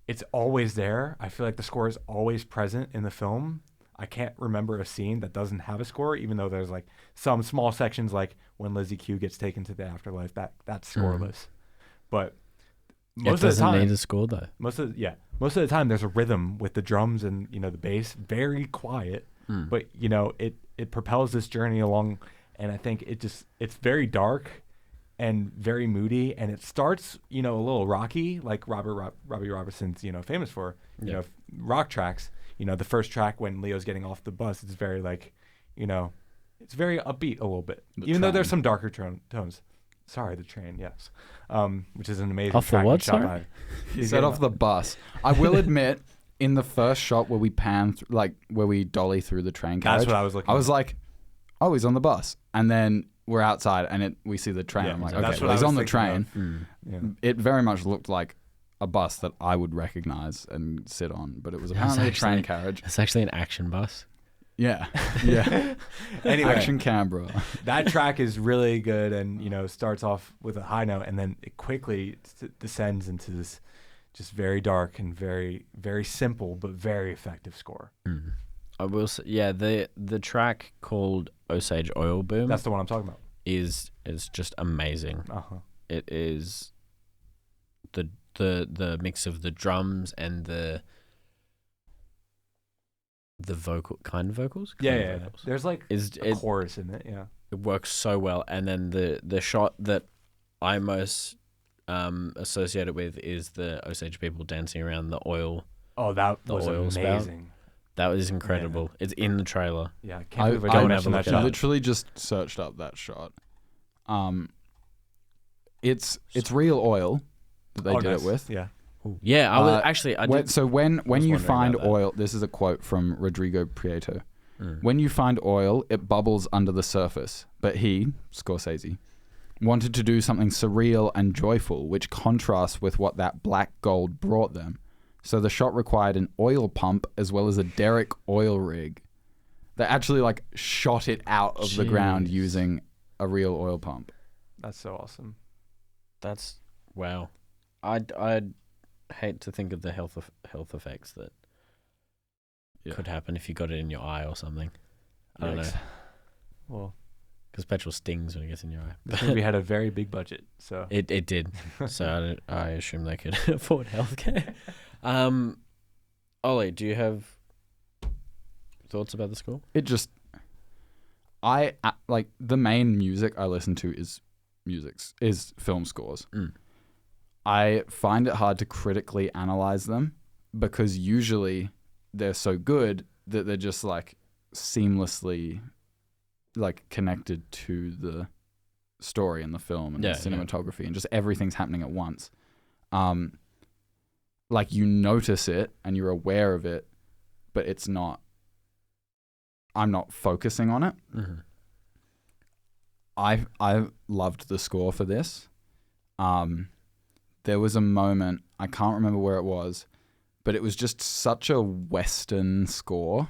it's always there. I feel like the score is always present in the film. I can't remember a scene that doesn't have a score, even though there's like some small sections, like when Lizzie Q gets taken to the afterlife, that's scoreless. But most of the time, need a score though. Most of the time, there's a rhythm with the drums and the bass, very quiet. But it propels this journey along, and I think it's very dark and very moody, and it starts a little rocky, like Robbie Robertson's famous for rock tracks. The first track when Leo's getting off the bus, it's very it's very upbeat a little bit, even though there's some darker tones. Sorry, the train, yes. Which is an amazing off the track. what, sorry? He said off the bus. I will admit, in the first shot where we pan, where we dolly through the train carriage, that's what I was looking I was like, oh, he's on the bus. And then we're outside and we see the train. Yeah, I'm like, that's okay, what well, he's I was on the thinking train. It very much looked like a bus that I would recognize and sit on, but it was apparently a train carriage. It's actually an action bus. Yeah. Yeah. Anyway, Action Canberra. that track is really good and starts off with a high note and then it quickly descends into this just very dark and very, very simple but very effective score. I will say, the track called Osage Oil Boom, That's the one I'm talking about. is just amazing. It is the mix of the drums and the vocals. Yeah. Vocals. There's like a chorus in it. Yeah, it works so well. And then the shot that I most associate it with is the Osage people dancing around the oil. Oh, that was oil amazing. Spout. That was incredible. Yeah. It's in the trailer. Yeah, I can't believe I don't have that shot. Literally just searched up that shot. It's real oil that they did it with. Yeah. Yeah, I was actually. So when you find oil, this is a quote from Rodrigo Prieto. When you find oil, it bubbles under the surface. But he, Scorsese, wanted to do something surreal and joyful, which contrasts with what that black gold brought them. So the shot required an oil pump as well as a derrick oil rig. They actually shot it out of the ground using a real oil pump. That's so awesome. That's wow. I'd hate to think of the health effects that could happen if you got it in your eye or something. I don't know. Well, because petrol stings when it gets in your eye. This movie had a very big budget, so it did. So I assume they could afford healthcare. Ollie, do you have thoughts about the score? It just, I like the main music I listen to is film scores. I find it hard to critically analyze them because usually they're so good that they're just seamlessly connected to the story in the film and Yeah, the cinematography and just everything's happening at once. Like you notice it and you're aware of it, but it's not. I'm not focusing on it. Mm-hmm. I loved the score for this. There was a moment, I can't remember where it was, but it was just such a Western score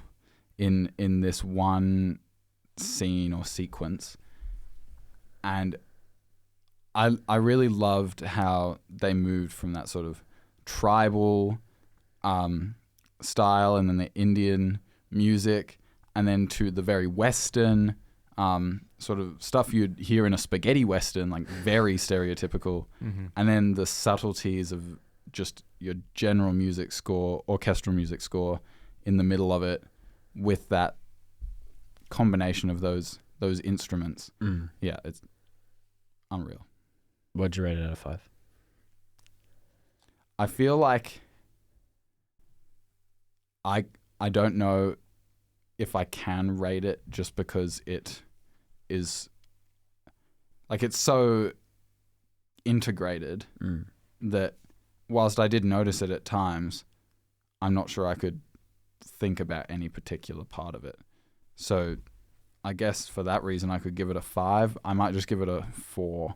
in this one scene or sequence. And I really loved how they moved from that sort of tribal style and then the Indian music and then to the very Western sort of stuff you'd hear in a spaghetti Western, like very stereotypical. Mm-hmm. And then the subtleties of just your general music score, orchestral music score in the middle of it with that combination of those instruments. Yeah, it's unreal. What'd you rate it out of 5? I feel like I don't know if I can rate it just because it is like it's so integrated that whilst I did notice it at times, I'm not sure I could think about any particular part of it. So I guess for that reason I could give it a 5. I might just give it a 4.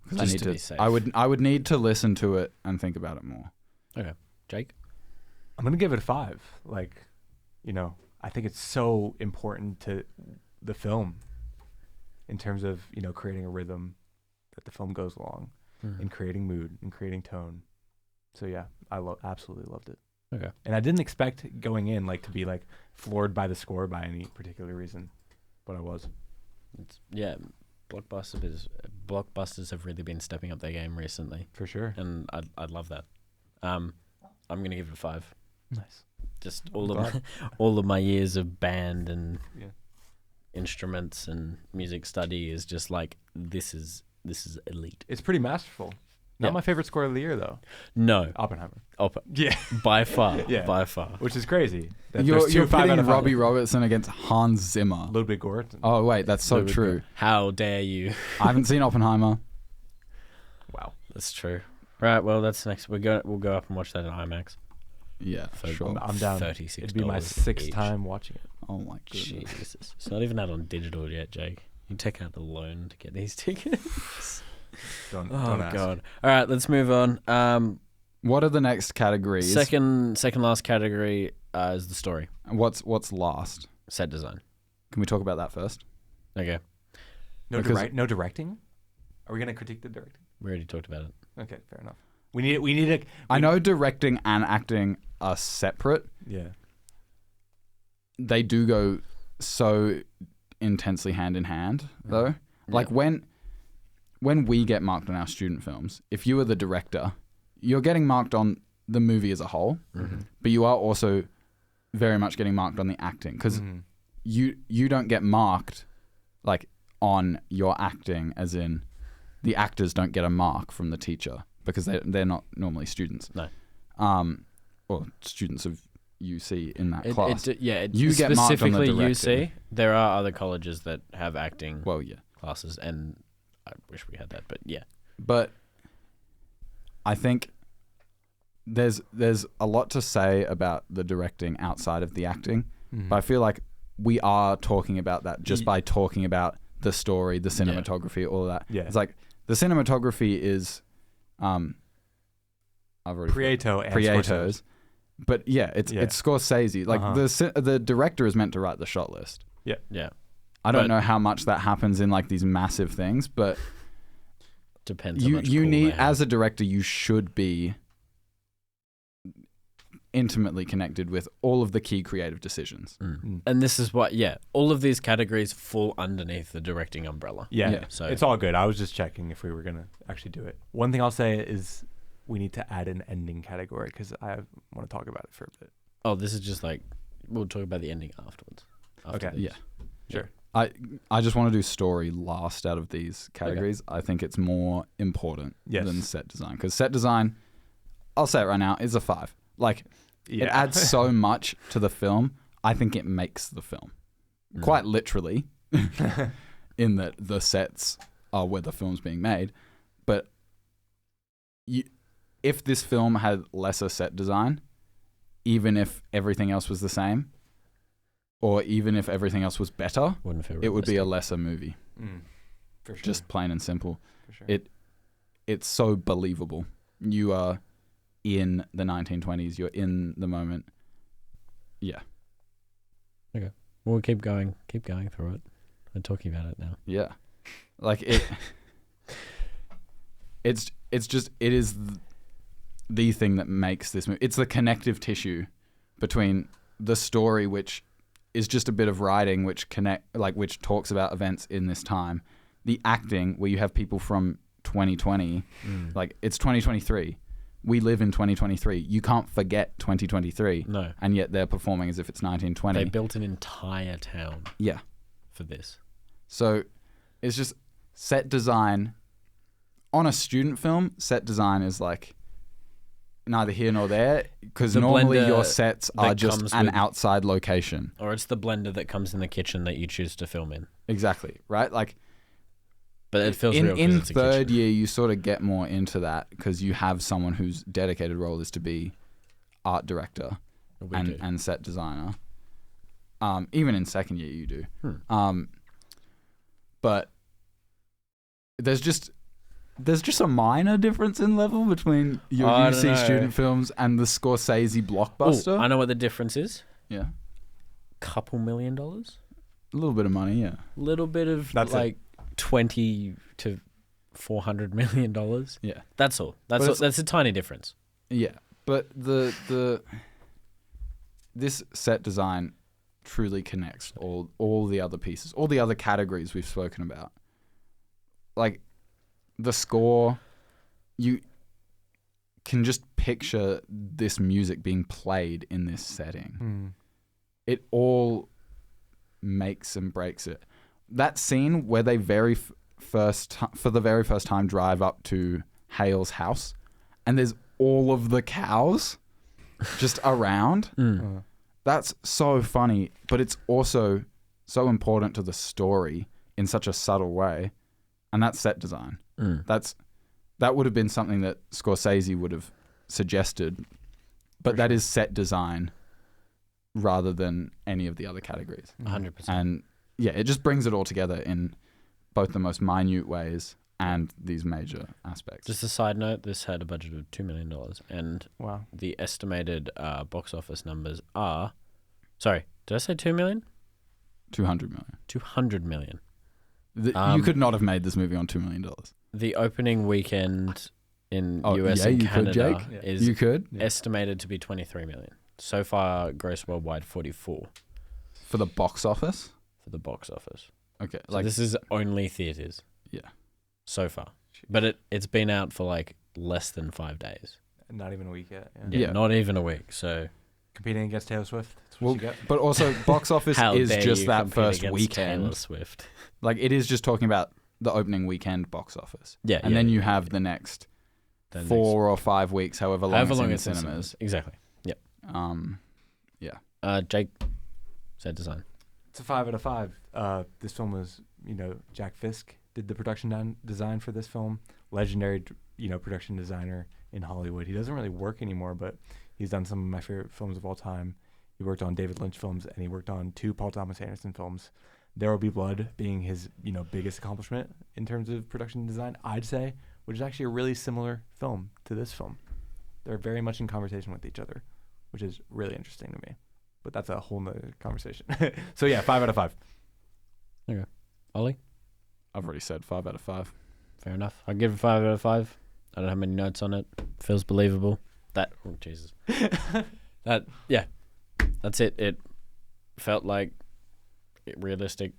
Because I Just need to to be safe. I would need to listen to it and think about it more. Okay. Jake? I'm gonna give it a 5. Like, I think it's so important to the film in terms of creating a rhythm that the film goes along and creating mood and creating tone. So yeah, I absolutely loved it. Okay. And I didn't expect going in to be floored by the score by any particular reason, but I was. Blockbusters have really been stepping up their game recently, For sure. and I'd love that. I'm gonna give it a 5. Nice. Just all of my years of band and Yeah. instruments and music study is just like this is elite. It's pretty masterful. Not Yeah. my favorite score of the year though. No, Oppenheimer. yeah, by far, Yeah. by far. Which is crazy. That You're there's two 5 out pitting of 5. Robbie Robertson against Hans Zimmer. Ludwig Göransson. Oh wait, that's so Ludwig true. Göransson. How dare you? I haven't seen Oppenheimer. Wow. That's true. Right. Well, that's next. We'll go up and watch that in IMAX. Yeah, For sure. I'm down. $36 It'd be my 6th each. time watching it. Oh my goodness. Jesus, it's not even out on digital yet, Jake. You take out a loan to get these tickets. Don't Oh ask. God! All right, let's move on. What are the next categories? Second last category is the story, What's last? set design. Can we talk about that first? Okay, No directing? Are we gonna critique the directing? we already talked about it. Okay, fair enough. We need I know directing and acting are separate. Yeah. They do go so intensely hand in hand, though. Like when we get marked on our student films, if you are the director, you're getting marked on the movie as a whole, but you are also very much getting marked on the acting because you don't get marked on your acting, as in the actors don't get a mark from the teacher because they're not normally students. No. Or students of UC in that class. You get marked on the specifically directing. UC. There are other colleges that have acting Well, yeah. classes, and I wish we had that, but yeah. But I think there's a lot to say about the directing outside of the acting, but I feel like we are talking about that just by talking about the story, the cinematography, all of that. Yeah. It's like the cinematography is I've already Prieto and Prieto's. Scorsese. But yeah, it's Scorsese. Like the director is meant to write the shot list. Yeah. I don't know how much that happens in these massive things, but Depends. How much you pull need they have. as a director you should be intimately connected with all of the key creative decisions. And this is what, all of these categories fall underneath the directing umbrella. Yeah. So It's all good. I was just checking if we were going to actually do it. One thing I'll say is we need to add an ending category because I want to talk about it for a bit. Oh, this is just we'll talk about the ending afterwards. After Okay. these. Yeah. Sure. I just want to do story last out of these categories. I think it's more important than set design because set design, I'll say it right now, is a 5. It adds so much to the film. I think it makes the film quite literally in that the sets where the film's being made. But if this film had lesser set design, even if everything else was the same, or even if everything else was better, Wouldn't feel it would be a realistic. lesser movie. For sure. Just plain and simple. for sure. It's so believable. You are in the 1920s. You're in the moment. Yeah. We'll keep going through it. We're talking about it now. Yeah. Like it it is the thing that makes this movie. It's the connective tissue between the story, which is just a bit of writing which talks about events in this time, the acting where you have people from 2020, like it's 2023. We live in 2023. You can't forget 2023. No. And yet they're performing as if it's 1920. They built an entire town Yeah. for this. So it's just set design. On a student film, set design is like neither here nor there, because The normally blender your sets are that just comes an with- outside location. Or it's the blender that comes in the kitchen that you choose to film in. Exactly, right? Like But it feels in real 'cause in it's a third kitchen. year, you sort of get more into that because you have someone whose dedicated role is to be art director We do. and set designer. Even in second year, you do. But there's just a minor difference in level between your I don't UC know. student films and the Scorsese Ooh, blockbuster. I know what the difference is. Yeah, Couple $1 million. a little bit of money. Yeah, Little bit of That's it. like $20 to $400 million. yeah, That's all. But it's- That's a tiny difference. yeah. But this set design truly connects all the other pieces, all the other categories we've spoken about. Like the score, you can just picture this music being played in this setting. It all makes and breaks it. That scene where they for the very first time drive up to Hale's house, and there's all of the cows just around. That's so funny, but it's also so important to the story in such a subtle way, and that's set design. That would have been something that Scorsese would have suggested, but that is set design rather than any of the other categories. 100%. And yeah, it just brings it all together in both the most minute ways and these major aspects. Just a side note, this had a budget of $2 million, and Wow. the estimated box office numbers are... Sorry, did I say 2 million? 200 million. 200 million. You could not have made this movie on $2 million. The opening weekend in Oh, US yeah, and you could, Canada Jake. is You could estimated to be 23 million. So far, gross worldwide 44 for the box office. for the box office. Okay, So like this is only theaters. Yeah. So far. But it's been out for like less than 5 days. Not even a week yet. Yeah. Yeah, Yeah. not even a week. So Competing against Taylor Swift. That's what well, you get. but also box office how is dare just you that compete first against weekend. Taylor Swift. Like it is just talking about the opening weekend box office. Yeah, And then you have the next the 4 or 5 weeks, however long it's in the it's in cinemas. Exactly. Yep. Jake said design. It's a 5 out of 5. This film was, Jack Fisk did the production design for this film. Legendary, production designer in Hollywood. He doesn't really work anymore, but he's done some of my favorite films of all time. He worked on David Lynch films, and he worked on 2 Paul Thomas Anderson films. There Will Be Blood being his, biggest accomplishment in terms of production design, I'd say, which is actually a really similar film to this film. They're very much in conversation with each other, which is really interesting to me. But that's a whole nother conversation. So yeah, 5 out of 5. Ollie? I've already said 5 out of 5. Fair enough. I'll give it 5 out of 5. I don't have many notes on it. Feels believable. Oh, Jesus. That's it. It felt like realistic.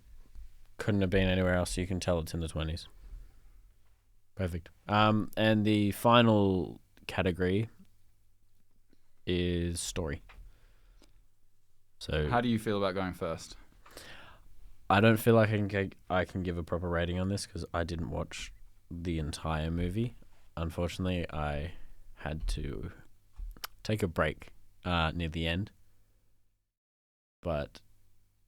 Couldn't have been anywhere else. You can tell it's in the 20s. Perfect. And the final category is story. So How do you feel about going first? I don't feel like I can give a proper rating on this because I didn't watch the entire movie. Unfortunately, I had to take a break near the end. But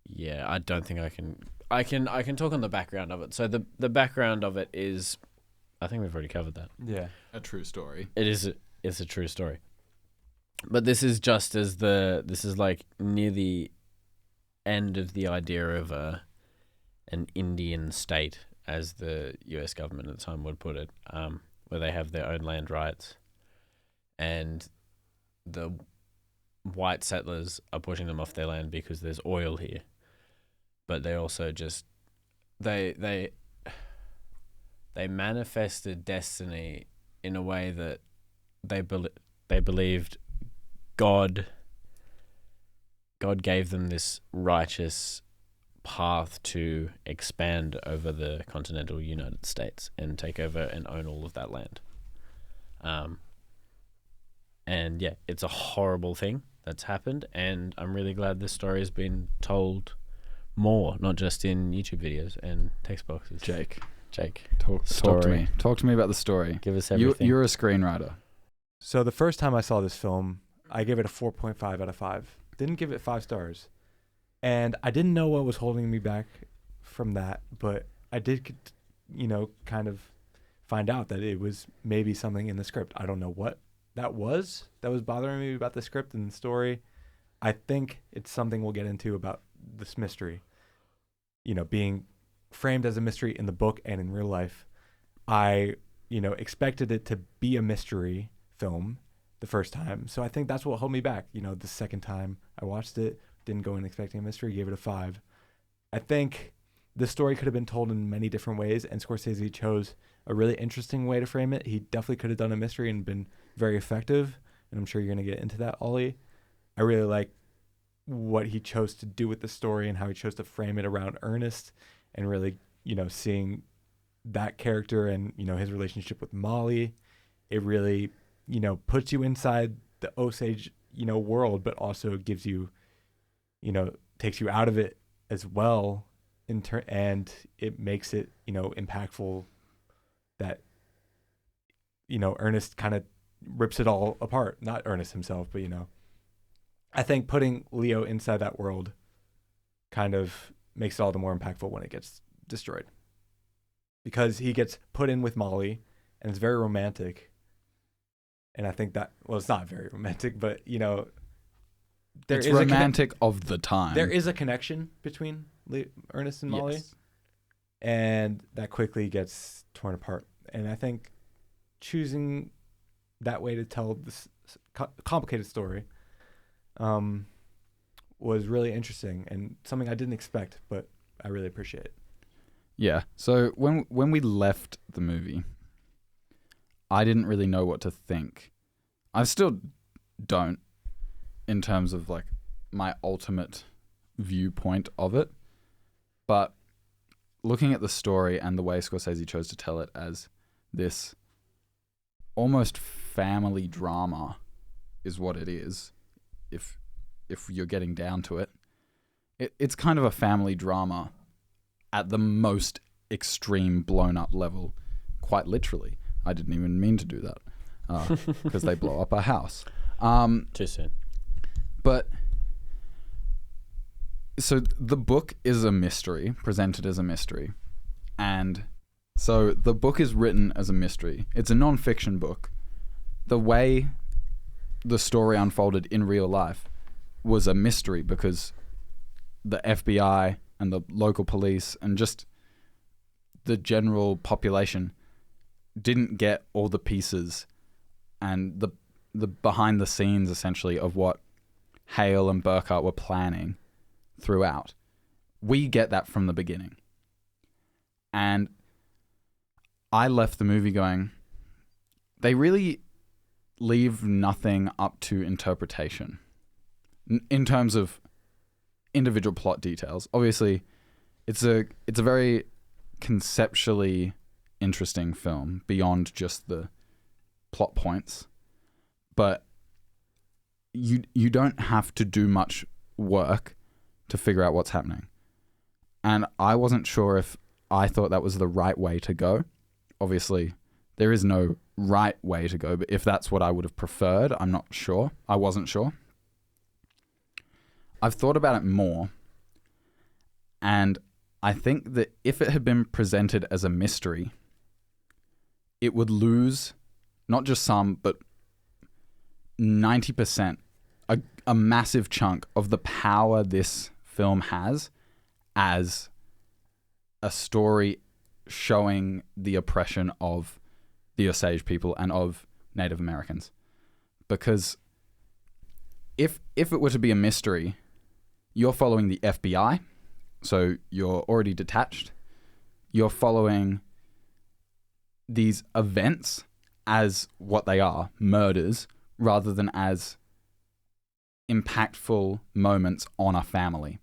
Yeah, I don't think I can. I can talk on the background of it. So the background of it is, I think we've already covered that. Yeah. A true story. It's a true story. But this is just as this is like near the end of the idea of an Indian state, as the US government at the time would put it, where they have their own land rights, and the white settlers are pushing them off their land because there's oil here. But they also just they manifested destiny in a way that they believed God gave them this righteous path to expand over the continental United States and take over and own all of that land. And yeah, it's a horrible thing that's happened, and I'm really glad this story has been told more, not just in YouTube videos and text boxes. Jake, Talk to me. Talk to me about the story. Give us everything. You're a screenwriter. So the first time I saw this film, I gave it a 4.5 out of 5. Didn't give it 5 stars. And I didn't know what was holding me back from that, but I did, kind of find out that it was maybe something in the script. I don't know what that was bothering me about the script and the story. I think it's something we'll get into about this mystery, being framed as a mystery in the book and in real life. I, expected it to be a mystery film the first time. So I think that's what held me back. The second time I watched it, didn't go in expecting a mystery, gave it a 5. I think the story could have been told in many different ways, and Scorsese chose a really interesting way to frame it. He definitely could have done a mystery and been very effective, and I'm sure you're going to get into that, Ollie. I really like what he chose to do with the story and how he chose to frame it around Ernest, and really, seeing that character and, his relationship with Molly. It really, puts you inside the Osage, world, but also gives you, takes you out of it as well, and it makes it, impactful that, Ernest kind of rips it all apart. Not Ernest himself, but, I think putting Leo inside that world kind of makes it all the more impactful when it gets destroyed. Because he gets put in with Molly, and it's very romantic. And I think that, well, it's not very romantic, but, It's romantic of the time. There is a connection between Ernest and Molly. Yes. And that quickly gets torn apart. And I think choosing that way to tell this complicated story was really interesting and something I didn't expect, but I really appreciate it. Yeah. So when we left the movie, I didn't really know what to think. I still don't, in terms of like my ultimate viewpoint of it. But looking at the story and the way Scorsese chose to tell it as this almost family drama is what it is, if you're getting down to it. It's kind of a family drama at the most extreme blown up level, quite literally. I didn't even mean to do that because they blow up a house. Too soon. But so the book is a mystery, presented as a mystery. And so the book is written as a mystery. It's a non-fiction book. The way the story unfolded in real life was a mystery because the FBI and the local police and just the general population didn't get all the pieces and the behind the scenes essentially of what Hale and Burkhart were planning throughout. We get that from the beginning. And I left the movie going, they really leave nothing up to interpretation in terms of individual plot details. Obviously, it's a very conceptually interesting film beyond just the plot points, but you don't have to do much work to figure out what's happening. And I wasn't sure if I thought that was the right way to go. Obviously, there is no right way to go, but if that's what I would have preferred, I'm not sure. I wasn't sure. I've thought about it more, And I think that if it had been presented as a mystery, it would lose not just some, but 90%, a massive chunk of the power this film has as a story showing the oppression of the Osage people and of Native Americans. Because if it were to be a mystery, you're following the FBI, so you're already detached. You're following these events as what they are, murders, rather than as impactful moments on a family.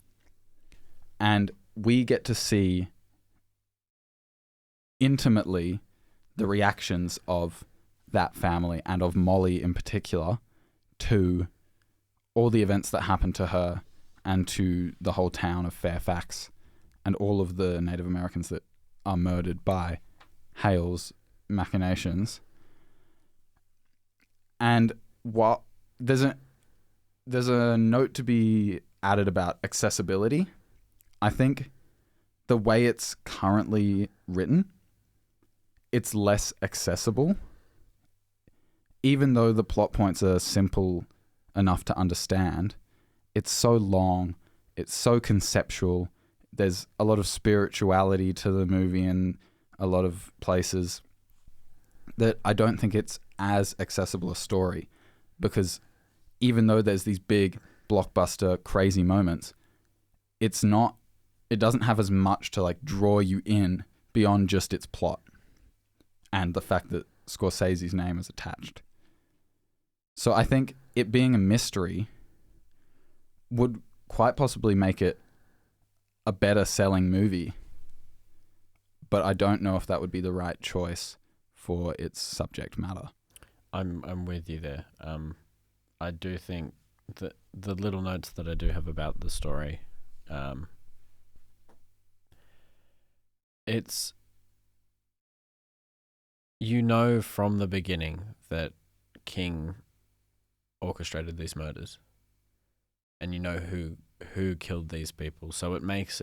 And we get to see intimately the reactions of that family and of Molly in particular to all the events that happened to her and to the whole town of Fairfax and all of the Native Americans that are murdered by Hale's machinations. And while there's a note to be added about accessibility, I think the way it's currently written, it's less accessible. Even though the plot points are simple enough to understand, it's so long, it's so conceptual. There's a lot of spirituality to the movie in a lot of places that I don't think it's as accessible a story, because even though there's these big blockbuster crazy moments, it doesn't have as much to like draw you in beyond just its plot and the fact that Scorsese's name is attached. So I think it being a mystery would quite possibly make it a better selling movie, but I don't know if that would be the right choice for its subject matter. I'm with you there. I do think that the little notes that I do have about the story, it's, you know, from the beginning that King orchestrated these murders, and you know who killed these people. So it makes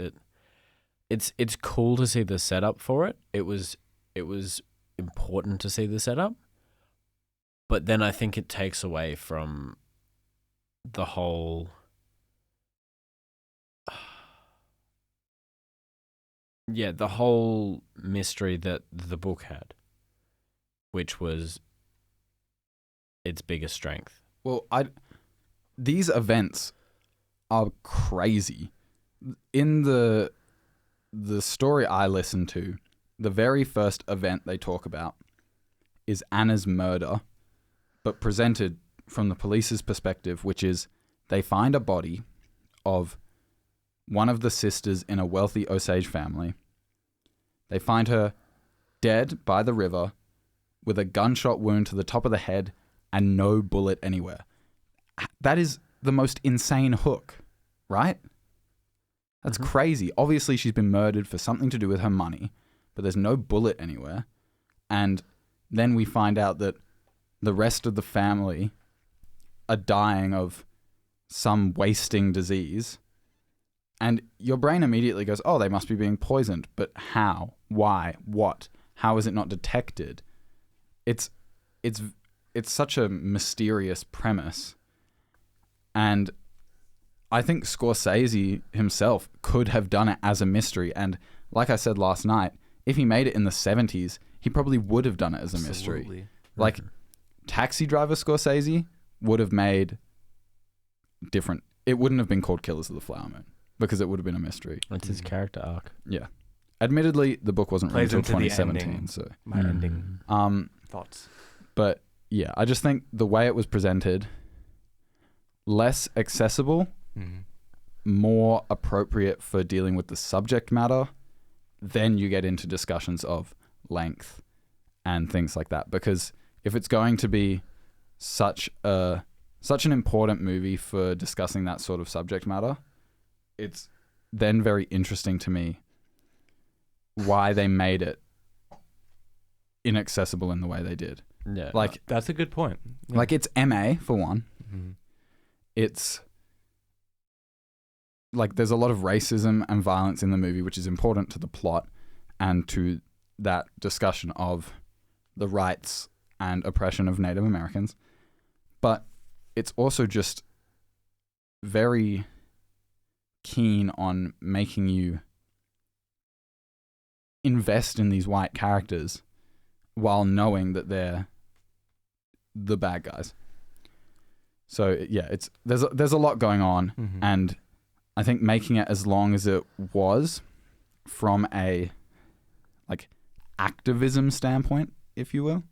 it's cool to see the setup for it. It was important to see the setup, but then I think it takes away from the whole the whole mystery that the book had, which was its biggest strength. Well, these events are crazy. In the story I listened to, the very first event they talk about is Anna's murder, but presented from the police's perspective, which is they find a body of one of the sisters in a wealthy Osage family. They find her dead by the river with a gunshot wound to the top of the head and no bullet anywhere. That is the most insane hook, right? That's crazy. Obviously, she's been murdered for something to do with her money, but there's no bullet anywhere. And then we find out that the rest of the family are dying of some wasting disease. And your brain immediately goes, oh, they must be being poisoned. But how? Why? What? How is it not detected? It's such a mysterious premise. And I think Scorsese himself could have done it as a mystery. And like I said last night, if he made it in the 70s, he probably would have done it as a mystery. Absolutely. Like Taxi Driver Scorsese would have made different. It wouldn't have been called Killers of the Flower Moon because it would have been a mystery. It's his character arc. Yeah. Admittedly, the book wasn't written Plays until into the 2017. ending. So, My ending thoughts. but yeah, I just think the way it was presented, less accessible, more appropriate for dealing with the subject matter. Then you get into discussions of length and things like that. Because if it's going to be such an important movie for discussing that sort of subject matter, it's then very interesting to me why they made it inaccessible in the way they did. Yeah. Like, That's a good point. Yeah. like it's MA for one. Mhm. It's like there's a lot of racism and violence in the movie, which is important to the plot and to that discussion of the rights and oppression of Native Americans. But it's also just very keen on making you invest in these white characters while knowing that they're the bad guys. So yeah, there's a lot going on, and I think making it as long as it was from a like activism standpoint, if you will,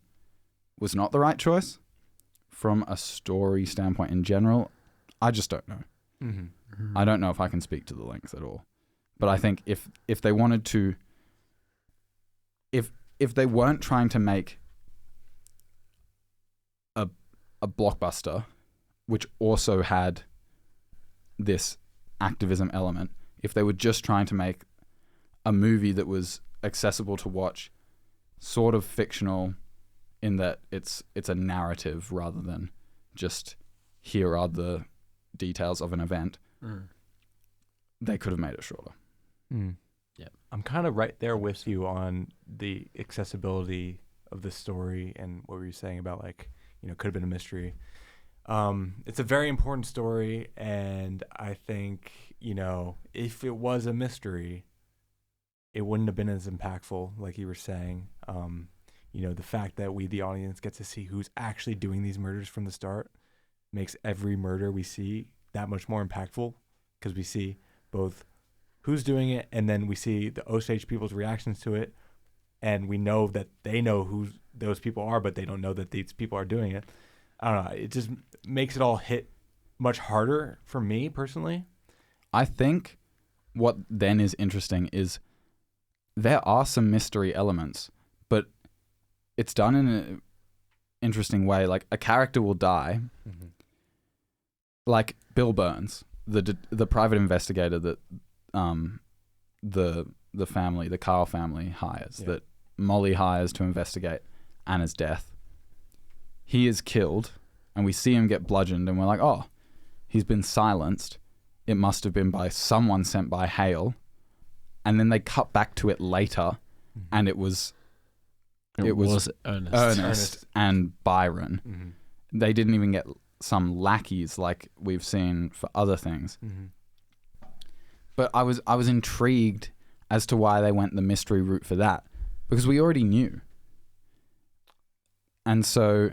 was not the right choice. From a story standpoint in general, I just don't know. I don't know if I can speak to the length at all. But I think if they wanted to, if they weren't trying to make a blockbuster, which also had this activism element, if they were just trying to make a movie that was accessible to watch, sort of fictional in that it's a narrative rather than just here are the details of an event, they could have made it shorter. Yeah, I'm kind of right there with you on the accessibility of the story and what were you saying about, like, you know, could have been a mystery. It's a very important story, and I think, you know, if it was a mystery, it wouldn't have been as impactful, like you were saying. You know, the fact that we, the audience, get to see who's actually doing these murders from the start makes every murder we see that much more impactful, because we see both who's doing it, and then we see the Osage people's reactions to it, and we know that they know who those people are, but they don't know that these people are doing it. I don't know. It just makes it all hit much harder for me personally. I think what then is interesting is there are some mystery elements, but it's done in an interesting way. Like a character will die, like Bill Burns, the private investigator that the family, the Carl family hires, that Molly hires to investigate Anna's death. He is killed, and we see him get bludgeoned, and we're like, oh, he's been silenced. It must have been by someone sent by Hale. And then they cut back to it later, and it was Ernest and Byron. They didn't even get some lackeys like we've seen for other things. But I was intrigued as to why they went the mystery route for that, because we already knew. And so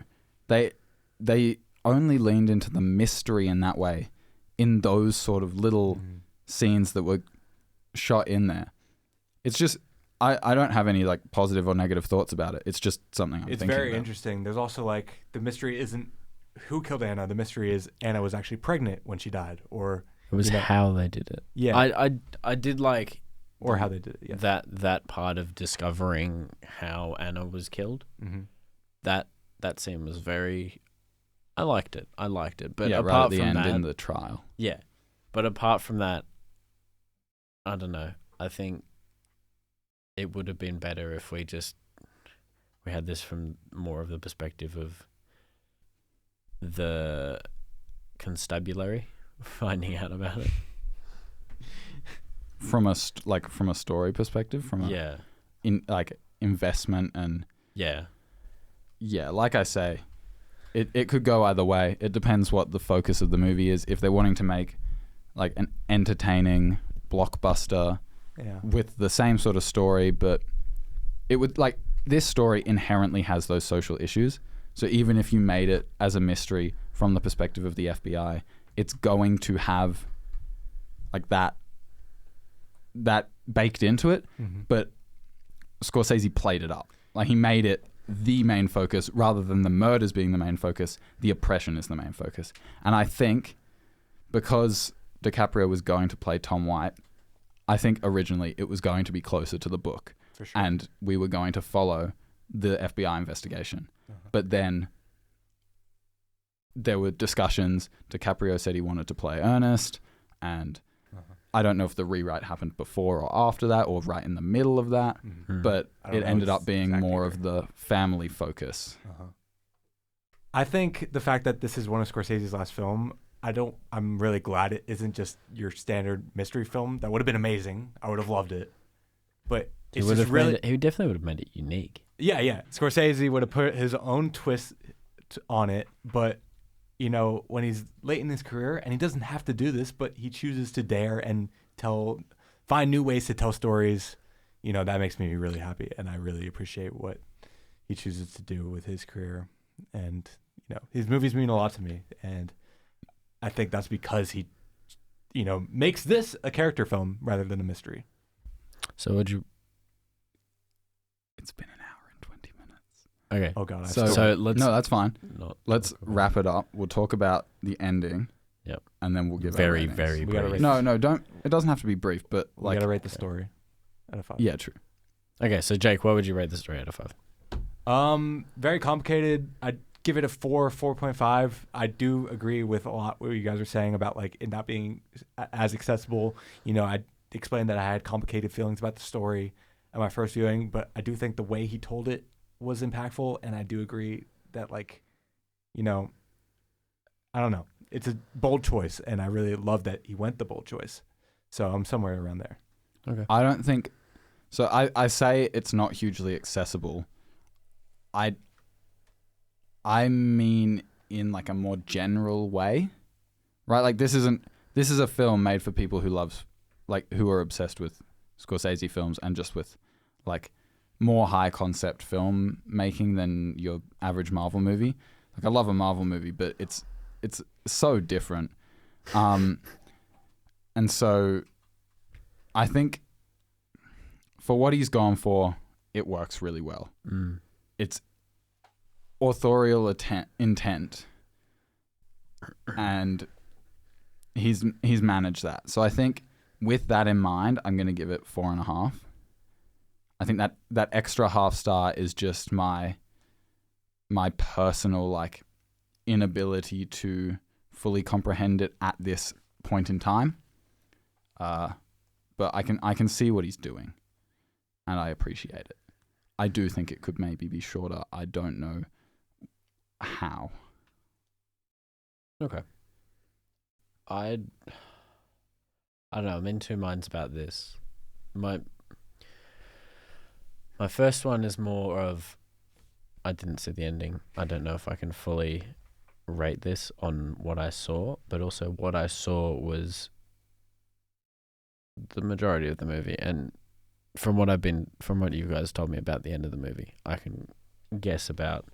they only leaned into the mystery in that way, in those sort of little scenes that were shot in there. It's just, I don't have any like positive or negative thoughts about it. It's just something I'm thinking about. It's very interesting. There's also like, the mystery isn't who killed Anna. The mystery is Anna was actually pregnant when she died, or it was how they did it. Yeah. I did like, or how they did it. Yeah. That part of discovering how Anna was killed. That scene was very, I liked it. But yeah, apart right at the from end that, in the trial. Yeah. But apart from that, I don't know. I think it would have been better if we had this from more of the perspective of the constabulary finding out about it. From a story perspective, from a investment and yeah, like I say, it could go either way. It depends what the focus of the movie is. If they're wanting to make like an entertaining blockbuster with the same sort of story, but it would, like, this story inherently has those social issues. So even if you made it as a mystery from the perspective of the FBI, it's going to have like that baked into it. But Scorsese played it up. Like, he made it the main focus rather than the murders being the main focus. The oppression is the main focus. And I think because DiCaprio was going to play Tom White, I think originally it was going to be closer to the book. For sure. And we were going to follow the FBI investigation. But then there were discussions. DiCaprio said he wanted to play Ernest, and I don't know if the rewrite happened before or after that, or right in the middle of that, but it ended up being more of the family focus. I think the fact that this is one of Scorsese's last film I'm really glad it isn't just your standard mystery film. That would have been amazing. I would have loved it. But He it's would just have really, he definitely would have made it unique. yeah. Scorsese would have put his own twist on it, but when he's late in his career, and he doesn't have to do this, but he chooses to dare and find new ways to tell stories. That makes me really happy, and I really appreciate what he chooses to do with his career. And his movies mean a lot to me, and I think that's because he, makes this a character film rather than a mystery. So would you? It's been an hour and 20 minutes. Okay. Oh God. So let's. No, that's fine. Not Let's wrap it up. We'll talk about the ending. Yep. And then we'll give very, our ratings. very We gotta brief. rate No, don't. It doesn't have to be brief, but We like, gotta rate the story out of 5. yeah, true. Okay, so Jake, what would you rate the story out of 5? Very complicated. I'd give it a 4.5. I do agree with a lot what you guys are saying about like it not being as accessible. I explained that I had complicated feelings about the story at my first viewing, but I do think the way he told it was impactful, and I do agree that I don't know. It's a bold choice, and I really love that he went the bold choice. So I'm somewhere around there. Okay. I don't think so. I say it's not hugely accessible. I mean in like a more general way, right? Like this is a film made for people who are obsessed with Scorsese films and just with like more high concept film making than your average Marvel movie. Like I love a Marvel movie, but it's so different. And so I think for what he's gone for, it works really well. It's authorial intent, and he's managed that. So I think with that in mind, I'm going to give it 4.5. I think that extra half star is just my personal like inability to fully comprehend it at this point in time. But I can see what he's doing, and I appreciate it. I do think it could maybe be shorter. I don't know how. Okay. I don't know. I'm in two minds about this. My first one is more of I didn't see the ending. I don't know if I can fully rate this on what I saw, but also what I saw was the majority of the movie, and from what you guys told me about the end of the movie, I can guess about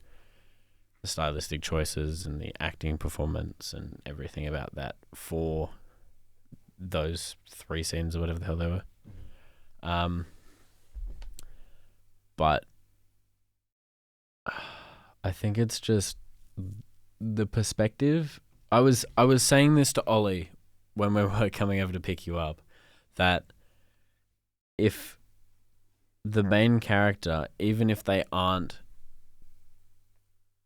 the stylistic choices and the acting performance and everything about that for those 3 scenes or whatever the hell they were. But I think it's just the perspective. I was saying this to Ollie when we were coming over to pick you up, that if the main character, even if they aren't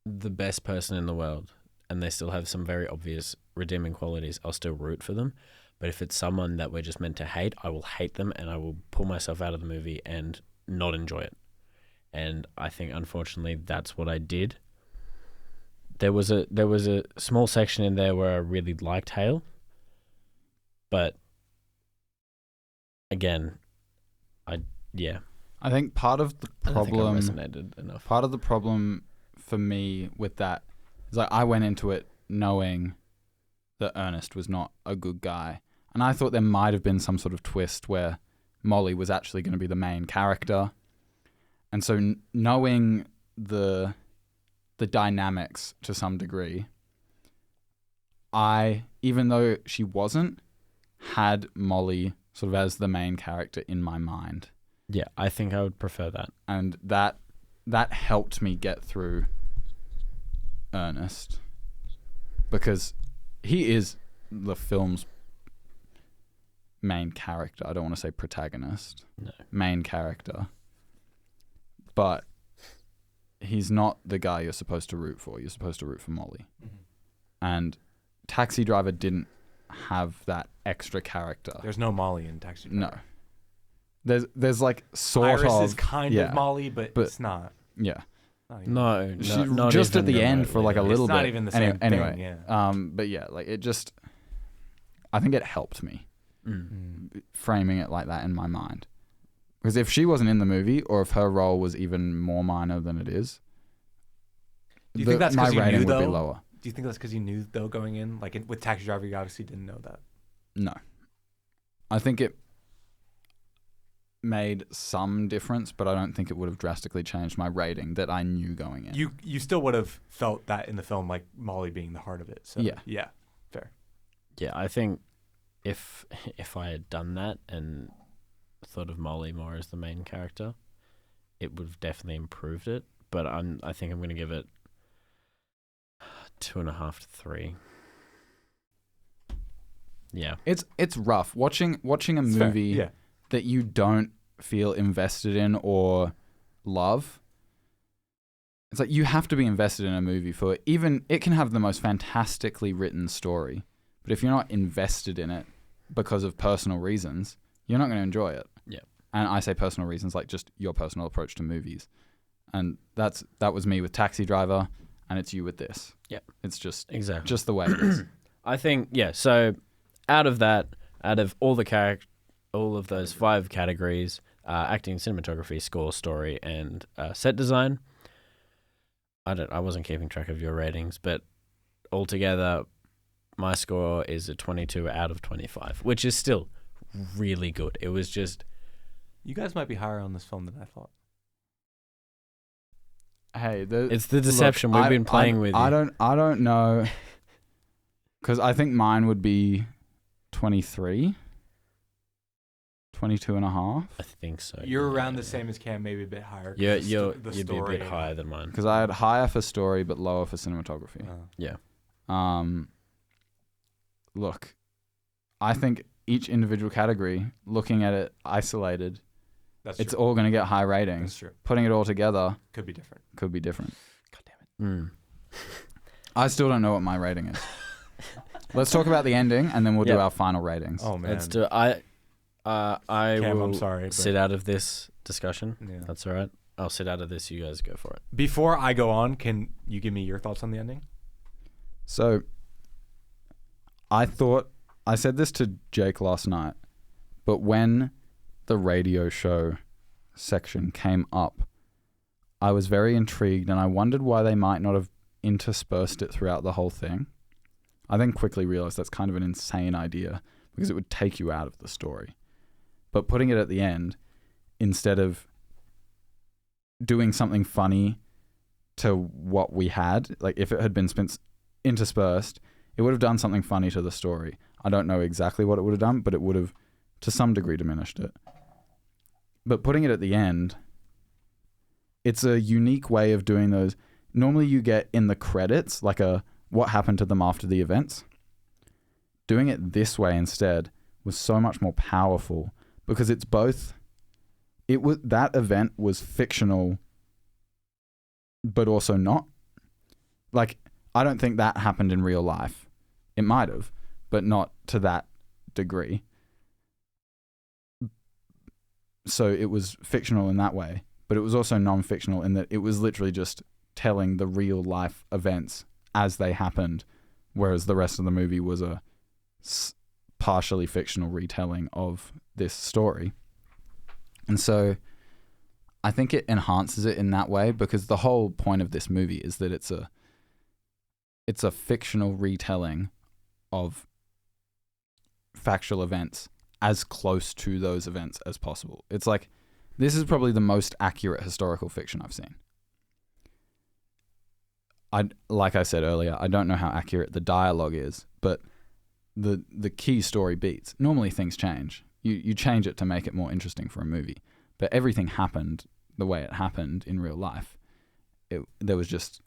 the best person in the world and they still have some very obvious redeeming qualities, I'll still root for them. But if it's someone that we're just meant to hate, I will hate them and I will pull myself out of the movie and not enjoy it. And I think, unfortunately, that's what I did. There was a small section in there where I really liked Hale, but again, I think part of the I don't think I problem resonated enough. Part of the problem for me with that is like I went into it knowing that Ernest was not a good guy, and I thought there might have been some sort of twist where Molly was actually going to be the main character. And so knowing the dynamics to some degree, I, even though she wasn't, had Molly sort of as the main character in my mind. Yeah, I think I would prefer that. And that helped me get through Ernest, because he is the film's main character. I don't want to say protagonist. No. Main character. But he's not the guy you're supposed to root for. You're supposed to root for Molly. Mm-hmm. And Taxi Driver didn't have that extra character. There's no Molly in Taxi Driver. No. There's like sort Iris of... is kind of Molly, but it's not. Yeah. No, She, not just at even the end for like a remotely. little It's bit. not even the same anyway, thing, yeah. but yeah, like it just, I think it helped me framing it like that in my mind. Because if she wasn't in the movie, or if her role was even more minor than it is, Do you think that's my because you rating knew, would be though? lower. Do you think that's because you knew, though, going in? Like with Taxi Driver, you obviously didn't know that. No, I think it made some difference, but I don't think it would have drastically changed my rating that I knew going in. You still would have felt that in the film, like Molly being the heart of it. So, Yeah. fair. Yeah, I think if I had done that and thought of Molly more as the main character, it would have definitely improved it. But I think I'm going to give it 2.5 to 3. Yeah, It's rough watching a It's fair. movie Yeah. that you don't feel invested in or love. It's like you have to be invested in a movie for even it can have the most fantastically written story, but if you're not invested in it because of personal reasons, you're not going to enjoy it. Yeah. And I say personal reasons like just your personal approach to movies. And that was me with Taxi Driver, and it's you with this. Yeah. It's just exactly. just the way it is. I think so out of all the all of those 5 categories, acting, cinematography, score, story, and set design. I wasn't keeping track of your ratings, but altogether, my score is a 22 out of 25, which is still really good. It was just You guys might be higher on this film than I thought. Hey, it's the deception we've been playing with. I don't know, because I think mine would be 23, 22 and a half. I think so. You're yeah. around the same as Cam, maybe a bit higher. Yeah, you'd you'd be a bit higher than mine. Because I had higher for story but lower for cinematography. Yeah. Look, I think each individual category, looking at it isolated, it's all going to get high ratings. That's true. Putting it all together Could be different. could be different. God damn it. I still don't know what my rating is. Let's talk about the ending, and then we'll do Yeah. our final ratings. Oh man. Let's do it. I Cam, will I'm sorry, but- sit out of this discussion. Yeah. That's all right. I'll sit out of this. You guys go for it. Before I go on, can you give me your thoughts on the ending? So, I said this to Jake last night, but when the radio show section came up, I was very intrigued and I wondered why they might not have interspersed it throughout the whole thing. I then quickly realized that's kind of an insane idea because it would take you out of the story. But putting it at the end, instead of doing something funny to what we had, like if it had been interspersed, it would have done something funny to the story. I don't know exactly what it would have done, but it would have to some degree diminished it. But putting it at the end, it's a unique way of doing those. Normally you get in the credits, like a what happened to them after the events. Doing it this way instead was so much more powerful because it's both. That event was fictional, but also not. Like, I don't think that happened in real life. It might have, but not to that degree. So it was fictional in that way, but it was also non-fictional in that it was literally just telling the real life events as they happened, whereas the rest of the movie was a partially fictional retelling of this story. And so I think it enhances it in that way because the whole point of this movie is that it's a fictional retelling of factual events as close to those events as possible. It's like, this is probably the most accurate historical fiction I've seen. Like I said earlier, I don't know how accurate the dialogue is, but the key story beats. Normally things change. You change it to make it more interesting for a movie, but everything happened the way it happened in real life. There was just,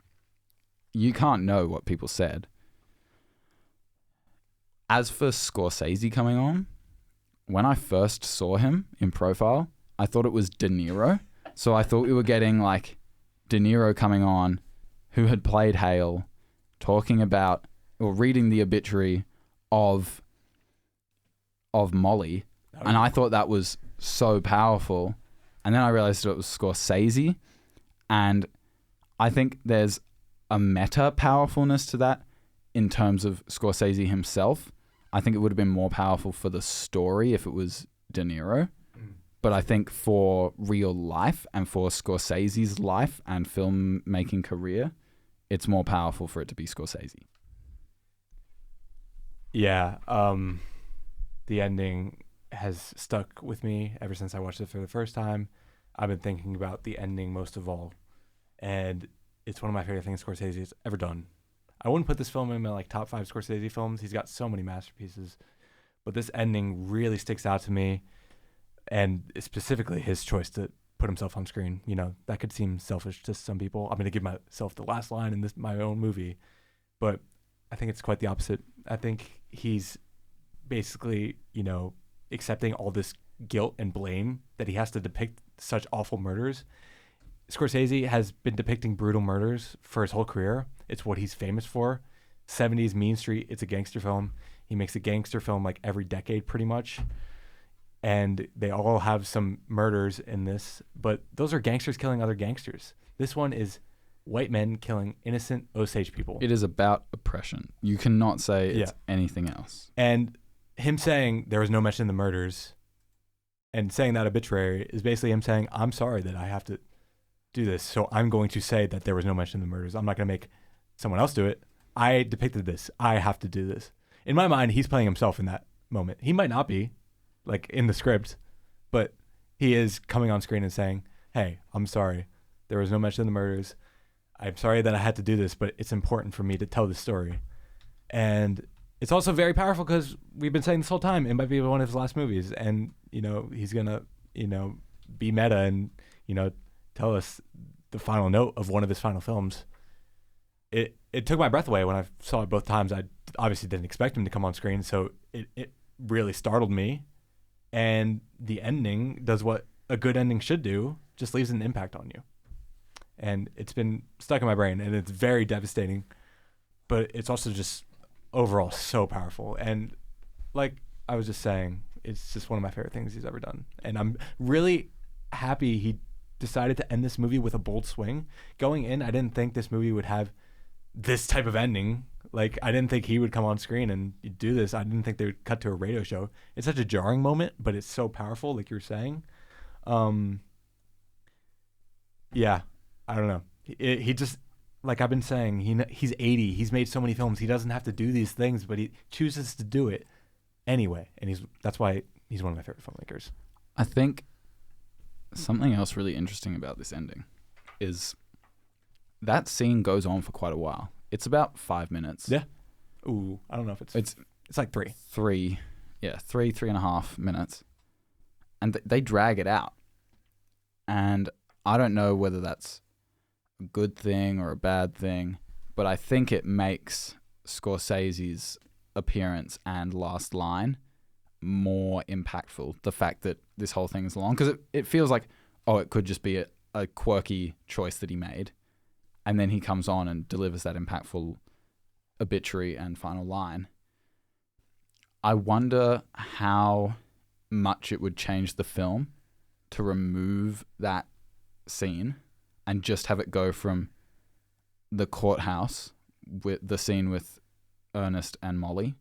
you can't know what people said. As for Scorsese coming on, when I first saw him in profile, I thought it was De Niro. So I thought we were getting like De Niro coming on, who had played Hale, talking about or reading the obituary of Molly. And I thought that was so powerful. And then I realized it was Scorsese. And I think there's a meta powerfulness to that in terms of Scorsese himself. I think it would have been more powerful for the story if it was De Niro. But I think for real life and for Scorsese's life and filmmaking career, it's more powerful for it to be Scorsese. Yeah, the ending has stuck with me ever since I watched it for the first time. I've been thinking about the ending most of all, and it's one of my favorite things Scorsese has ever done. I wouldn't put this film in my like top 5 Scorsese films. He's got so many masterpieces, but this ending really sticks out to me, and specifically his choice to put himself on screen. You know, that could seem selfish to some people. I'm going to give myself the last line in my own movie, but I think it's quite the opposite. I think he's basically, you know, accepting all this guilt and blame that he has to depict such awful murders. Scorsese has been depicting brutal murders for his whole career. It's what he's famous for. 70s Mean Street, it's a gangster film. He makes a gangster film like every decade pretty much. And they all have some murders in this, but those are gangsters killing other gangsters. This one is white men killing innocent Osage people. It is about oppression. You cannot say it's anything else. And him saying there was no mention of the murders and saying that obituary is basically him saying, I'm sorry that I have to do this, so I'm going to say that there was no mention of the murders. I'm not going to make someone else do it. I depicted this. I have to do this. In my mind, he's playing himself in that moment. He might not be, like, in the script, but he is coming on screen and saying, hey, I'm sorry. There was no mention of the murders. I'm sorry that I had to do this, but it's important for me to tell this story. And it's also very powerful because we've been saying this whole time, it might be one of his last movies. And, you know, he's going to, you know, be meta and, you know, tell us the final note of one of his final films. It took my breath away when I saw it both times. I obviously didn't expect him to come on screen, so it really startled me. And the ending does what a good ending should do, just leaves an impact on you. And it's been stuck in my brain, and it's very devastating, but it's also just overall so powerful. And like I was just saying, it's just one of my favorite things he's ever done. And I'm really happy he decided to end this movie with a bold swing. Going in, I didn't think this movie would have this type of ending. Like, I didn't think he would come on screen and do this. I didn't think they would cut to a radio show. It's such a jarring moment, but it's so powerful, like you're saying. Yeah, I don't know. He just, like I've been saying, he's 80. He's made so many films. He doesn't have to do these things, but he chooses to do it anyway. And that's why he's one of my favorite filmmakers. I think something else really interesting about this ending is that scene goes on for quite a while. It's about 5 minutes. Yeah. Ooh, I don't know if it's like 3. 3.5 minutes. And they drag it out. And I don't know whether that's a good thing or a bad thing, but I think it makes Scorsese's appearance and last line more impactful. The fact that this whole thing is long, because it feels like, oh, it could just be a quirky choice that he made. And then he comes on and delivers that impactful obituary and final line. I wonder how much it would change the film to remove that scene and just have it go from the courthouse with the scene with Ernest and Molly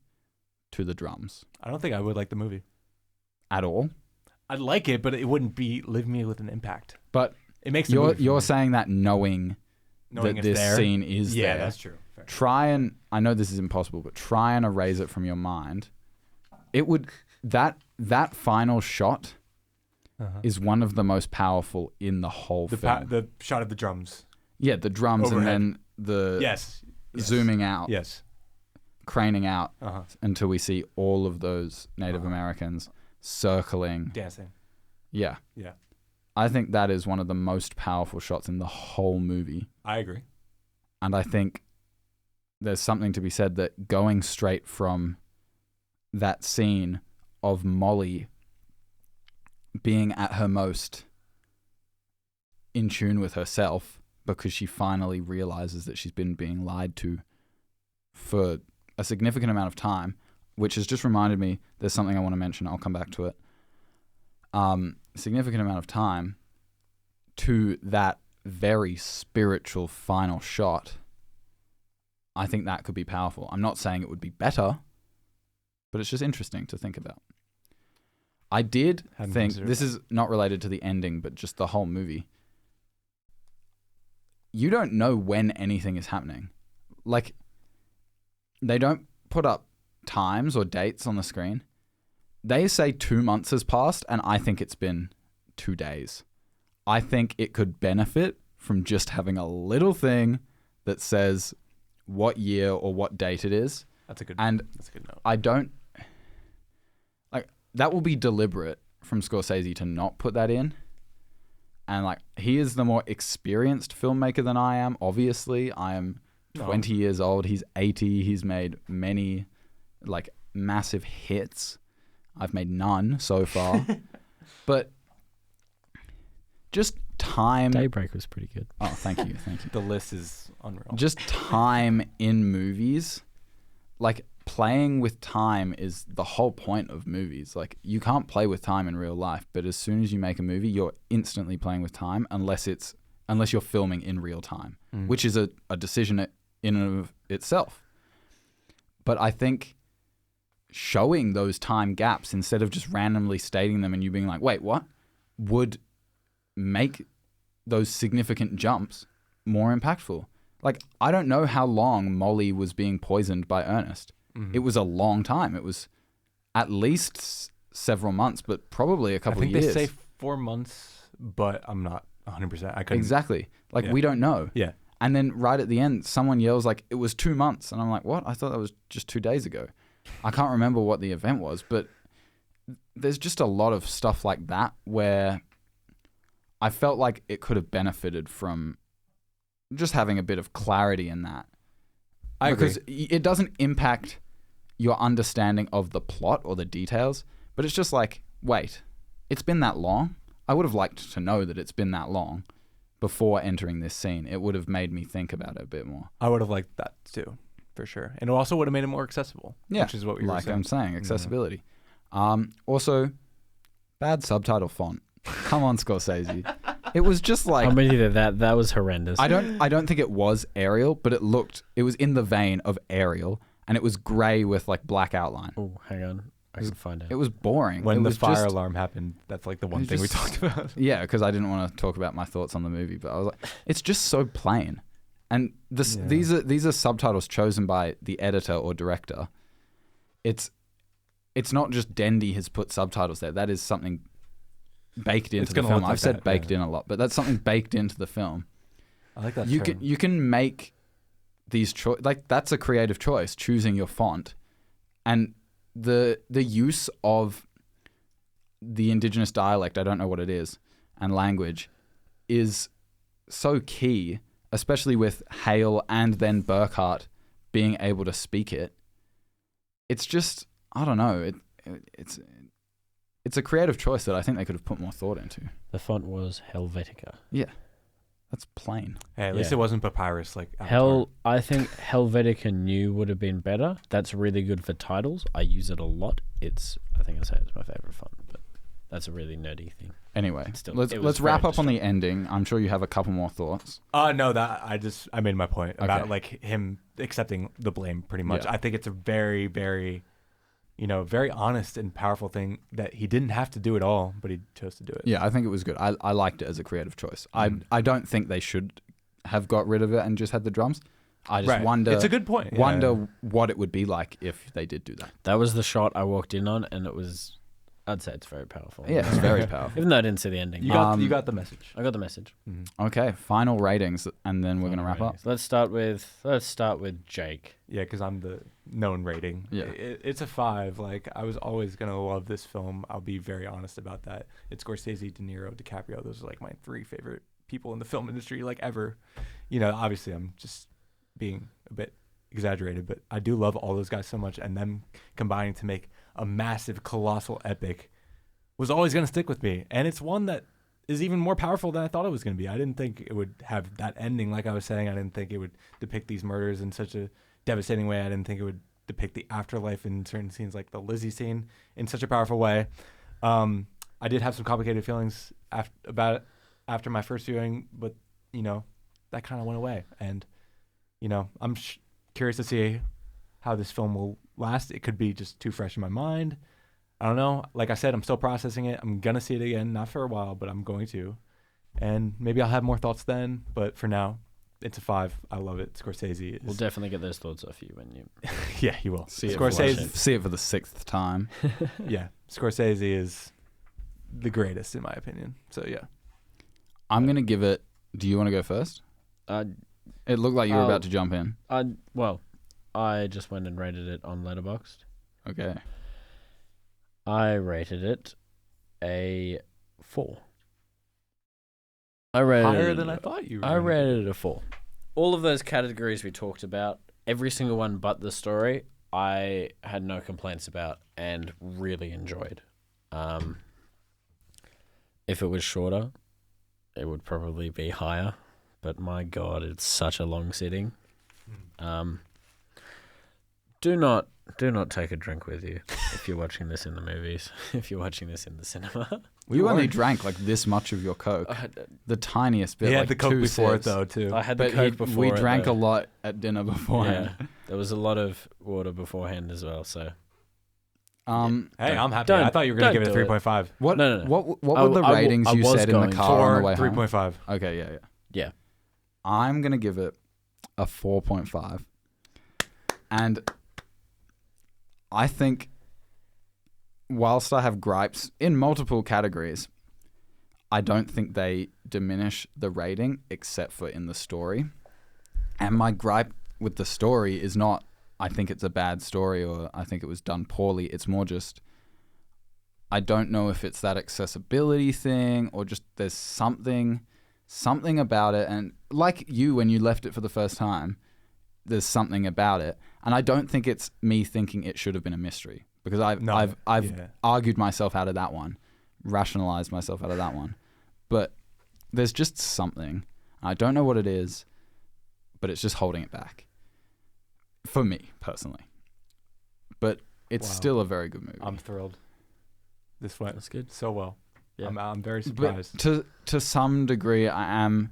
to the drums. I don't think I would like the movie At all. I'd like it, but it wouldn't leave me with an impact. But it makes you're saying that knowing that this scene is there. Yeah, that's true. Fair. Try and, I know this is impossible, but try and erase it from your mind. It would, that final shot is one of the most powerful in the whole film. The shot of the drums. Yeah, the drums overhead. And then the yes. zooming out. Yes. Craning out until we see all of those Native Americans circling. Dancing. Yeah. Yeah. I think that is one of the most powerful shots in the whole movie. I agree. And I think there's something to be said that going straight from that scene of Molly being at her most in tune with herself because she finally realizes that she's been being lied to for a significant amount of time, which has just reminded me there's something I want to mention. I'll come back to it. Significant amount of time to that very spiritual final shot, I think that could be powerful. I'm not saying it would be better, but it's just interesting to think about. I did think, this is not related to the ending, but just the whole movie. You don't know when anything is happening. Like, they don't put up times or dates on the screen. They say 2 months has passed, and I think it's been 2 days. I think it could benefit from just having a little thing that says what year or what date it is. That's a good note. I don't... Like, that will be deliberate from Scorsese to not put that in. And, like, he is the more experienced filmmaker than I am. Obviously, I am 20 years old. He's 80. He's made many, like, massive hits. I've made none so far. But just time... Daybreak was pretty good. Oh, thank you. The list is unreal. Just time in movies. Like, playing with time is the whole point of movies. Like, you can't play with time in real life, but as soon as you make a movie, you're instantly playing with time unless you're filming in real time, which is a decision in and of itself. But I think showing those time gaps instead of just randomly stating them and you being like, wait, what? Would make those significant jumps more impactful. Like, I don't know how long Molly was being poisoned by Ernest. It was a long time. It was at least several months, but probably a couple of years. I think they say 4 months, but I'm not 100%. I couldn't. Exactly. Like, we don't know. Yeah. And then right at the end, someone yells like, it was 2 months. And I'm like, what? I thought that was just 2 days ago. I can't remember what the event was, but there's just a lot of stuff like that where I felt like it could have benefited from just having a bit of clarity in that. I agree. Because it doesn't impact your understanding of the plot or the details, but it's just like, wait, it's been that long? I would have liked to know that it's been that long before entering this scene. It would have made me think about it a bit more. I would have liked that too, for sure. And it also would have made it more accessible, which is what we were saying. Like I'm saying, accessibility. Also, bad subtitle font. Come on, Scorsese. It was just like... I'm ready to that was horrendous. I don't think it was Arial, but it was in the vein of Arial, and it was grey with like black outline. Oh, hang on. I can find it. It was boring. When it the was fire alarm happened, that's like the one thing we talked about. Yeah, because I didn't want to talk about my thoughts on the movie, but I was like, it's just so plain. And these are subtitles chosen by the editor or director. It's not just Dendy has put subtitles there. That is something baked into the film. I've said baked in a lot, but that's something baked into the film. I like that term. You can make these like that's a creative choice, choosing your font, and the use of the indigenous dialect, I don't know what it is, and language is so key, especially with Hale and then Burkhart being able to speak it. It's just, I don't know, it's a creative choice that I think they could have put more thought into. The font was Helvetica. Yeah. That's plain. Hey, at least it wasn't papyrus like Avatar. I think Helvetica New would have been better. That's really good for titles. I use it a lot. I think I say it's my favorite font, but that's a really nerdy thing. Anyway, Still, let's wrap up on the ending. I'm sure you have a couple more thoughts. No, I made my point about like him accepting the blame pretty much. Yeah. I think it's a very, very, very honest and powerful thing that he didn't have to do it all, but he chose to do it. Yeah, I think it was good. I liked it as a creative choice. I don't think they should have got rid of it and just had the drums. I just wonder. It's a good point. Wonder what it would be like if they did do that. That was the shot I walked in on, and I'd say it's very powerful. Yeah, it's very powerful. Even though I didn't see the ending. You got the message. I got the message. Mm-hmm. Okay, final ratings, and then we're going to wrap up. Let's start with Jake. Yeah, because I'm the known rating. Yeah. It's a 5. Like, I was always going to love this film. I'll be very honest about that. It's Scorsese, De Niro, DiCaprio. Those are like my 3 favorite people in the film industry, like ever. Obviously I'm just being a bit exaggerated, but I do love all those guys so much, and them combining to make a massive, colossal epic was always going to stick with me. And it's one that is even more powerful than I thought it was going to be. I didn't think it would have that ending, like I was saying. I didn't think it would depict these murders in such a devastating way. I didn't think it would depict the afterlife in certain scenes, like the Lizzie scene, in such a powerful way. I did have some complicated feelings about it after my first viewing, but that kind of went away. And, I'm curious to see how this film will last. It could be just too fresh in my mind. I don't know. Like I said, I'm still processing it. I'm going to see it again, not for a while, but I'm going to. And maybe I'll have more thoughts then. But for now, it's a 5. I love it. Scorsese is... We'll definitely get those thoughts off you when you... Yeah, you will. See it for the 6th time. Yeah. Scorsese is the greatest, in my opinion. So, yeah. I'm going to give it... Do you want to go first? It looked like you were about to jump in. Well, I just went and rated it on Letterboxd. Okay. I rated it a 4. I rated higher than I thought you were. I rated it a 4. All of those categories we talked about, every single one but the story, I had no complaints about and really enjoyed. If it was shorter, it would probably be higher. But my God, it's such a long sitting. Do not take a drink with you if you're watching this in the movies. If you're watching this in the cinema. You only drank like this much of your Coke. The tiniest bit. He had like the Coke 2 before sips. it though too. I had the Coke before. We it, drank though. a lot at dinner beforehand. Yeah, there was a lot of water beforehand as well. So Hey, I'm happy. I thought you were going to give it a 3.5. What? No. What were the ratings you said in the car on the way home? 3.5. Okay, yeah. I'm gonna give it a 4.5, and I think whilst I have gripes in multiple categories, I don't think they diminish the rating except for in the story. And my gripe with the story is not I think it's a bad story or I think it was done poorly. It's more just I don't know if it's that accessibility thing or just there's something about it. And like you, when you left it for the first time, there's something about it. And I don't think it's me thinking it should have been a mystery because I've argued myself out of that one, rationalized myself out of that one. But there's just something. I don't know what it is, but it's just holding it back. For me, personally. But it's still a very good movie. I'm thrilled. This went That's good. so well. Yeah. I'm very surprised. But to some degree, I am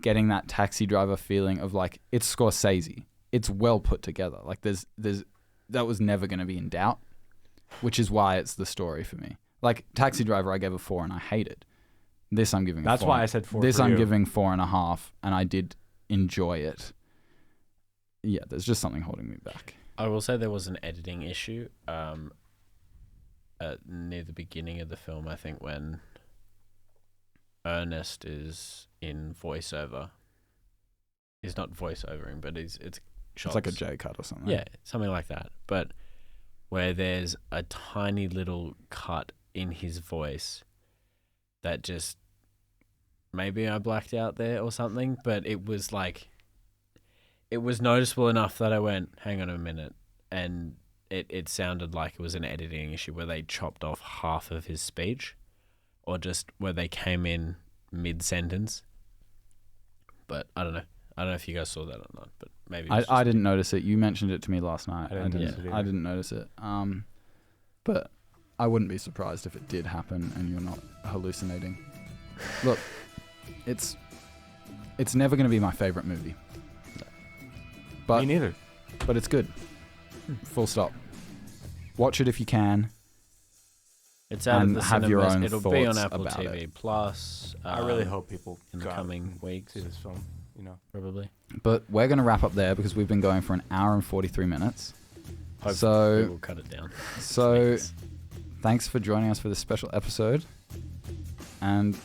getting that Taxi Driver feeling of like, it's Scorsese. It's well put together. Like there's that was never going to be in doubt, which is why it's the story for me. Like Taxi Driver, I gave a 4 and I hate it. This I'm giving That's a 4. why I said 4 This for I'm you. giving 4.5 and I did enjoy it. Yeah, there's just something holding me back. I will say there was an editing issue near the beginning of the film, I think, when Ernest is in voiceover. He's not voiceovering, but it's shots. It's like a J cut or something. Yeah, something like that. But where there's a tiny little cut in his voice that just maybe I blacked out there or something, but it was like it was noticeable enough that I went, hang on a minute, and it sounded like it was an editing issue where they chopped off half of his speech or just where they came in mid-sentence. But I don't know. I don't know if you guys saw that or not, but maybe I didn't notice it. You mentioned it to me last night. I didn't notice it. But I wouldn't be surprised if it did happen and you're not hallucinating. Look, it's never going to be my favorite movie. But, me neither. But it's good. Full stop. Watch it if you can. It's out of and the have your cinemas. own It'll be on thoughts Apple about TV it. Plus. I really hope people in the go out coming and weeks. see this film. Probably. But we're going to wrap up there because we've been going for an hour and 43 minutes. Hopefully we'll cut it down. So thanks for joining us for this special episode. And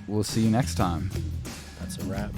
we'll see you next time. That's a wrap.